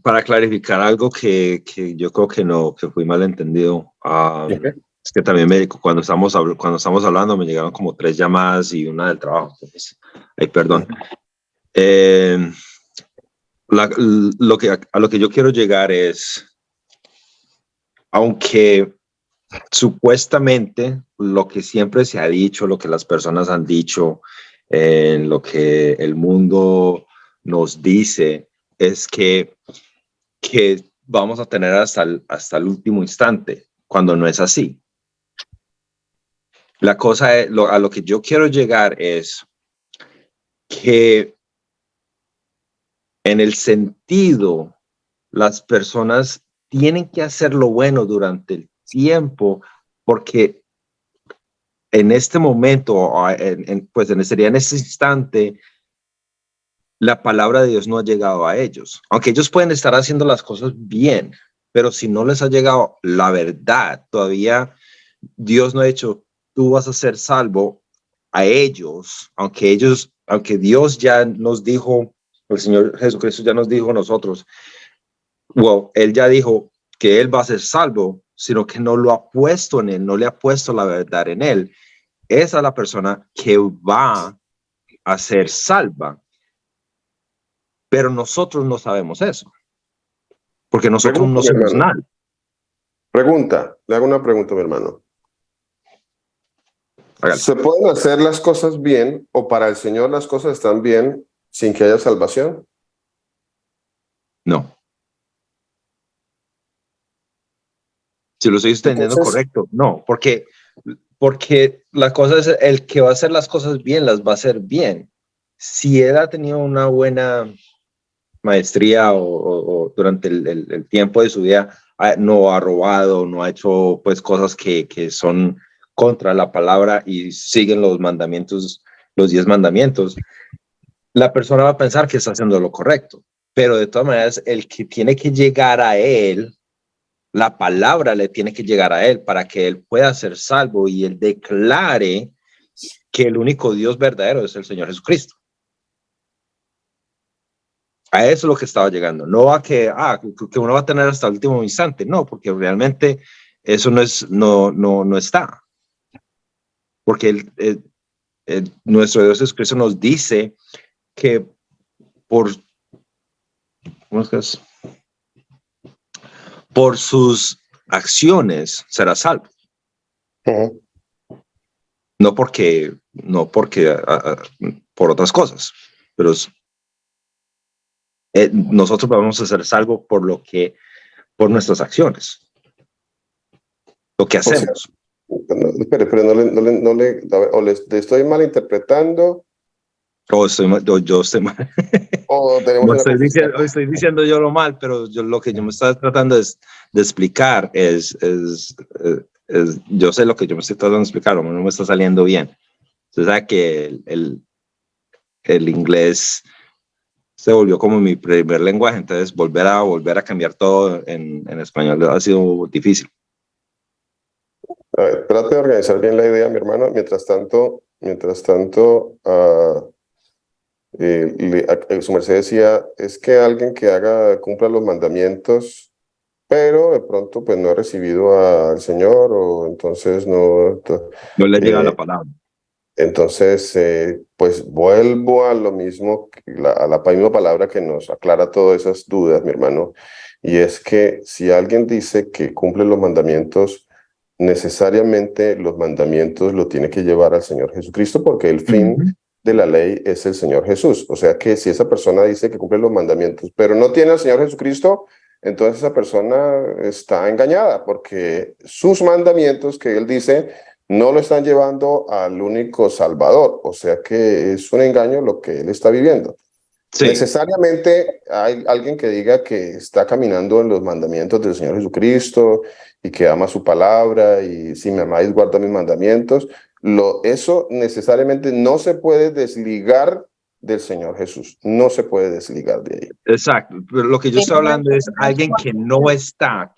Para clarificar algo que yo creo que fui mal entendido. Es que también cuando estamos hablando me llegaron como 3 llamadas y una del trabajo. Entonces, perdón. A lo que yo quiero llegar es, aunque supuestamente lo que siempre se ha dicho, lo que las personas han dicho, lo que el mundo nos dice, es que vamos a tener hasta el último instante, cuando no es así. La cosa es, a lo que yo quiero llegar es que en el sentido, las personas tienen que hacer lo bueno durante el tiempo, porque en este momento, pues sería en este instante, la palabra de Dios no ha llegado a ellos. Aunque ellos pueden estar haciendo las cosas bien, pero si no les ha llegado la verdad, todavía Dios no ha dicho, tú vas a ser salvo a ellos, aunque Dios ya nos dijo, el Señor Jesucristo ya nos dijo a nosotros, Él ya dijo que Él va a ser salvo, sino que no lo ha puesto en Él, no le ha puesto la verdad en Él. Esa es la persona que va a ser salva. Pero nosotros no sabemos eso, porque nosotros no somos nadie. Le hago una pregunta, mi hermano. ¿Se pueden hacer las cosas bien o para el Señor las cosas están bien sin que haya salvación? No. Si lo estoy entendiendo correcto, no, porque la cosa es, el que va a hacer las cosas bien, las va a hacer bien. Si él ha tenido una buena maestría o durante el tiempo de su vida no ha robado, no ha hecho pues cosas que son contra la palabra y siguen los mandamientos, los 10 mandamientos, la persona va a pensar que está haciendo lo correcto. Pero de todas maneras, el que tiene que llegar a él, la palabra le tiene que llegar a él para que él pueda ser salvo y él declare que el único Dios verdadero es el Señor Jesucristo. A eso es lo que estaba llegando, no a que uno va a tener hasta el último instante, no, porque realmente eso no está. Porque nuestro Dios Jesucristo nos dice que por sus acciones será salvo. No porque por otras cosas, pero nosotros vamos a ser salvos por nuestras acciones, lo que hacemos. Espere, pero o le estoy malinterpretando. Yo estoy mal. O tenemos No estoy diciendo yo lo mal, pero lo que yo me estaba tratando de explicar es yo sé lo que yo me estoy tratando de explicar, no me está saliendo bien. Usted sabe que el inglés se volvió como mi primer lenguaje, entonces volver a cambiar todo en español ha sido difícil. A ver, trate de organizar bien la idea, mi hermano. Mientras tanto, su merced decía, es que alguien que cumpla los mandamientos, pero de pronto pues no ha recibido al Señor, o entonces no le llega la palabra. Entonces, pues vuelvo a lo mismo, a la misma palabra que nos aclara todas esas dudas, mi hermano, y es que si alguien dice que cumple los mandamientos, necesariamente los mandamientos lo tiene que llevar al Señor Jesucristo, porque el fin de la ley es el Señor Jesús. O sea que si esa persona dice que cumple los mandamientos, pero no tiene al Señor Jesucristo, entonces esa persona está engañada, porque sus mandamientos que él dice no lo están llevando al único Salvador. O sea que es un engaño lo que él está viviendo. Sí. Necesariamente hay alguien que diga que está caminando en los mandamientos del Señor Jesucristo y que ama su palabra y si me amáis guarda mis mandamientos. Eso necesariamente no se puede desligar del Señor Jesús. No se puede desligar de ahí. Exacto. Pero lo que yo estoy hablando es alguien que no está,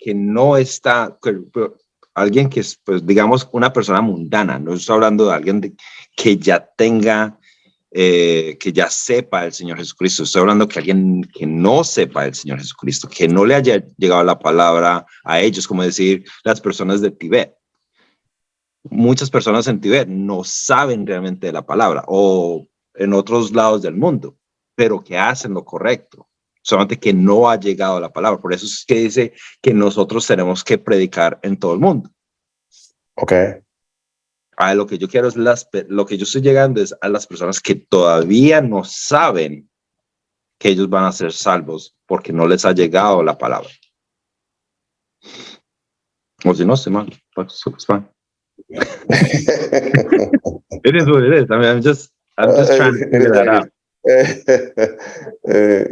alguien que es, pues digamos, una persona mundana. No estoy hablando de alguien que ya tenga que ya sepa el Señor Jesucristo. Estoy hablando que alguien que no sepa el Señor Jesucristo, que no le haya llegado la palabra a ellos, como decir las personas de Tibet. Muchas personas en Tibet no saben realmente de la palabra, o en otros lados del mundo, pero que hacen lo correcto, solamente que no ha llegado la palabra. Por eso es que dice que nosotros tenemos que predicar en todo el mundo. Ok. Lo que yo quiero es lo que yo estoy llegando es a las personas que todavía no saben que ellos van a ser salvos porque no les ha llegado la palabra. O si no, estoy mal. It's fine. It is what it is. I mean, I'm just trying to figure that out.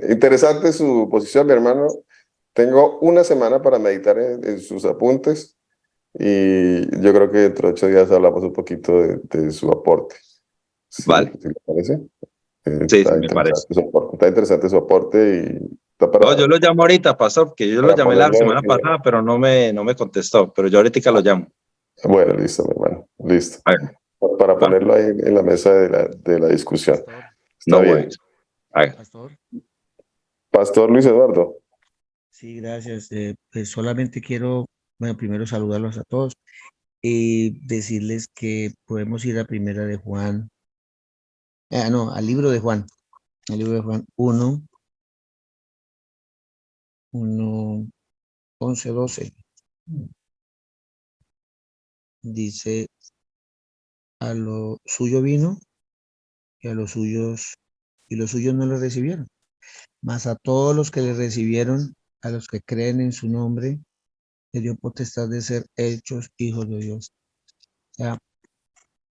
Interesante su posición, mi hermano. Tengo una semana para meditar en sus apuntes. Y yo creo que dentro de 8 días hablamos un poquito de su aporte. Sí, vale. ¿sí le parece? Sí, me parece. Está interesante su aporte y está para... No, yo lo llamo ahorita, pastor, porque yo lo llamé la semana pasada, pero no me contestó. Pero yo ahorita lo llamo. Bueno, listo, mi hermano. Listo. Para ponerlo ahí en la mesa de la discusión. Está bien. Pastor Luis Eduardo. Sí, gracias. Pues solamente quiero, bueno, primero saludarlos a todos y decirles que podemos ir a Primera de Juan, al libro de Juan, 1, 11, 12. Dice, a lo suyo vino y a los suyos no le recibieron. Mas a todos los que le recibieron, a los que creen en su nombre, le dio potestad de ser hechos hijos de Dios. O sea,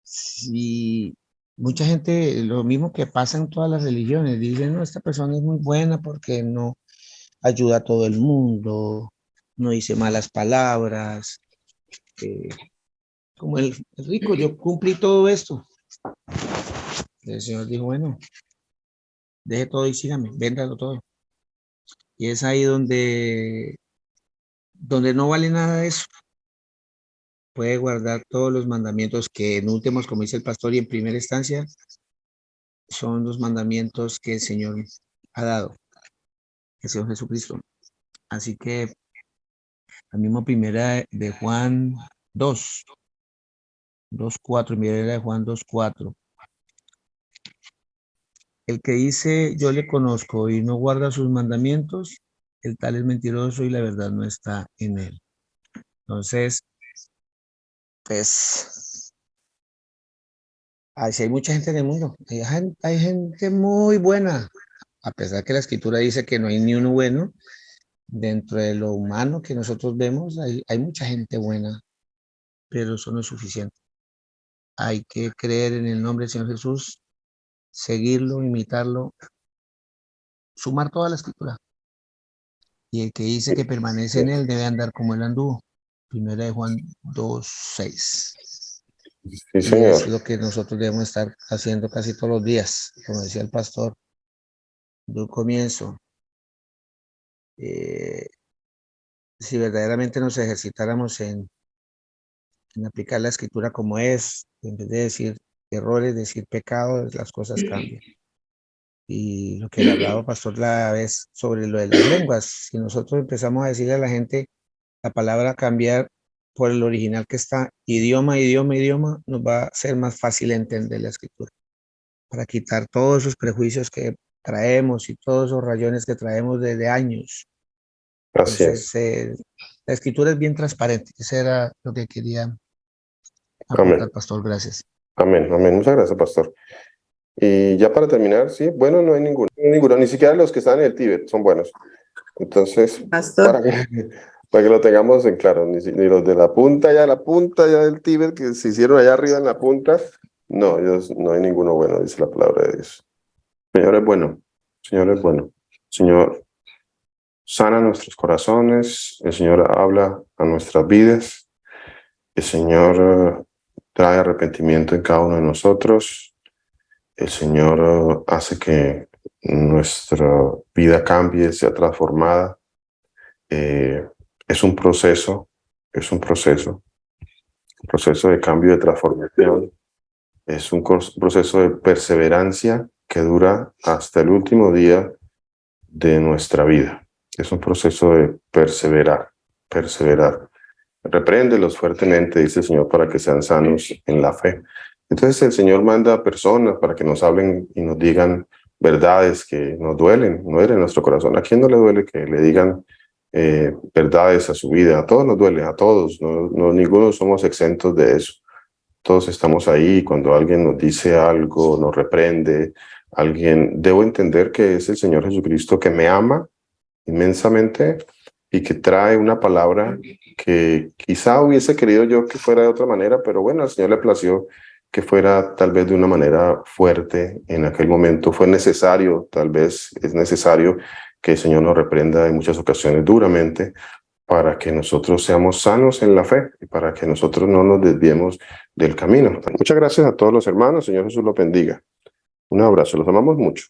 si mucha gente, lo mismo que pasa en todas las religiones, dicen, no, esta persona es muy buena porque no ayuda a todo el mundo, no dice malas palabras. Como el rico, yo cumplí todo esto. El Señor dijo, bueno, deje todo y sígame, véndalo todo. Y es ahí donde no vale nada de eso. Puede guardar todos los mandamientos que en últimos, como dice el pastor, y en primera instancia, son los mandamientos que el Señor ha dado, el Señor Jesucristo. Así que la misma primera de Juan 2:4, primera de Juan 2:4. El que dice, yo le conozco y no guarda sus mandamientos, el tal es mentiroso y la verdad no está en él. Entonces, pues, hay mucha gente en el mundo. Hay gente muy buena, a pesar que la escritura dice que no hay ni uno bueno. Dentro de lo humano que nosotros vemos, hay mucha gente buena, pero eso no es suficiente. Hay que creer en el nombre del Señor Jesús, seguirlo, imitarlo, sumar toda la escritura. Y el que dice que permanece en él debe andar como él anduvo. Primera de Juan 2:6. Sí, Y es señor. lo que nosotros debemos estar haciendo casi todos los días, como decía el pastor de un comienzo. Si verdaderamente nos ejercitáramos en aplicar la escritura como es, en vez de decir errores, decir pecados, las cosas cambian. Y lo que le hablaba pastor la vez sobre lo de las lenguas, si nosotros empezamos a decirle a la gente la palabra cambiar por el original que está, idioma, nos va a ser más fácil entender la escritura, para quitar todos esos prejuicios que traemos y todos esos rayones que traemos desde años. Así Entonces, la escritura es bien transparente. Eso era lo que quería aportar, Amén. pastor. Gracias. Amén, amén. Muchas gracias, pastor. Y ya para terminar, sí, bueno, no hay ninguno, ni siquiera los que están en el Tíbet son buenos. Entonces, Pastor, para que lo tengamos en claro, ni los de la punta ya del Tíbet que se hicieron allá arriba en la punta, no, ellos, no hay ninguno bueno, dice la palabra de Dios. El Señor es bueno, el Señor es bueno. El Señor sana nuestros corazones, el Señor habla a nuestras vidas, el Señor trae arrepentimiento en cada uno de nosotros. El Señor hace que nuestra vida cambie, sea transformada. Es un proceso de cambio, de transformación. Es un proceso de perseverancia que dura hasta el último día de nuestra vida. Es un proceso de perseverar. Repréndelos fuertemente, dice el Señor, para que sean sanos en la fe. Entonces el Señor manda a personas para que nos hablen y nos digan verdades que nos duelen en nuestro corazón. ¿A quién no le duele que le digan verdades a su vida? A todos nos duele, a todos. Ninguno somos exentos de eso. Todos estamos ahí. Cuando alguien nos dice algo, nos reprende, debo entender que es el Señor Jesucristo que me ama inmensamente y que trae una palabra que quizá hubiese querido yo que fuera de otra manera, pero bueno, al Señor le plació que fuera tal vez de una manera fuerte en aquel momento. Fue necesario, tal vez es necesario que el Señor nos reprenda en muchas ocasiones duramente para que nosotros seamos sanos en la fe y para que nosotros no nos desviemos del camino. Muchas gracias a todos los hermanos. Señor Jesús los bendiga. Un abrazo, los amamos mucho.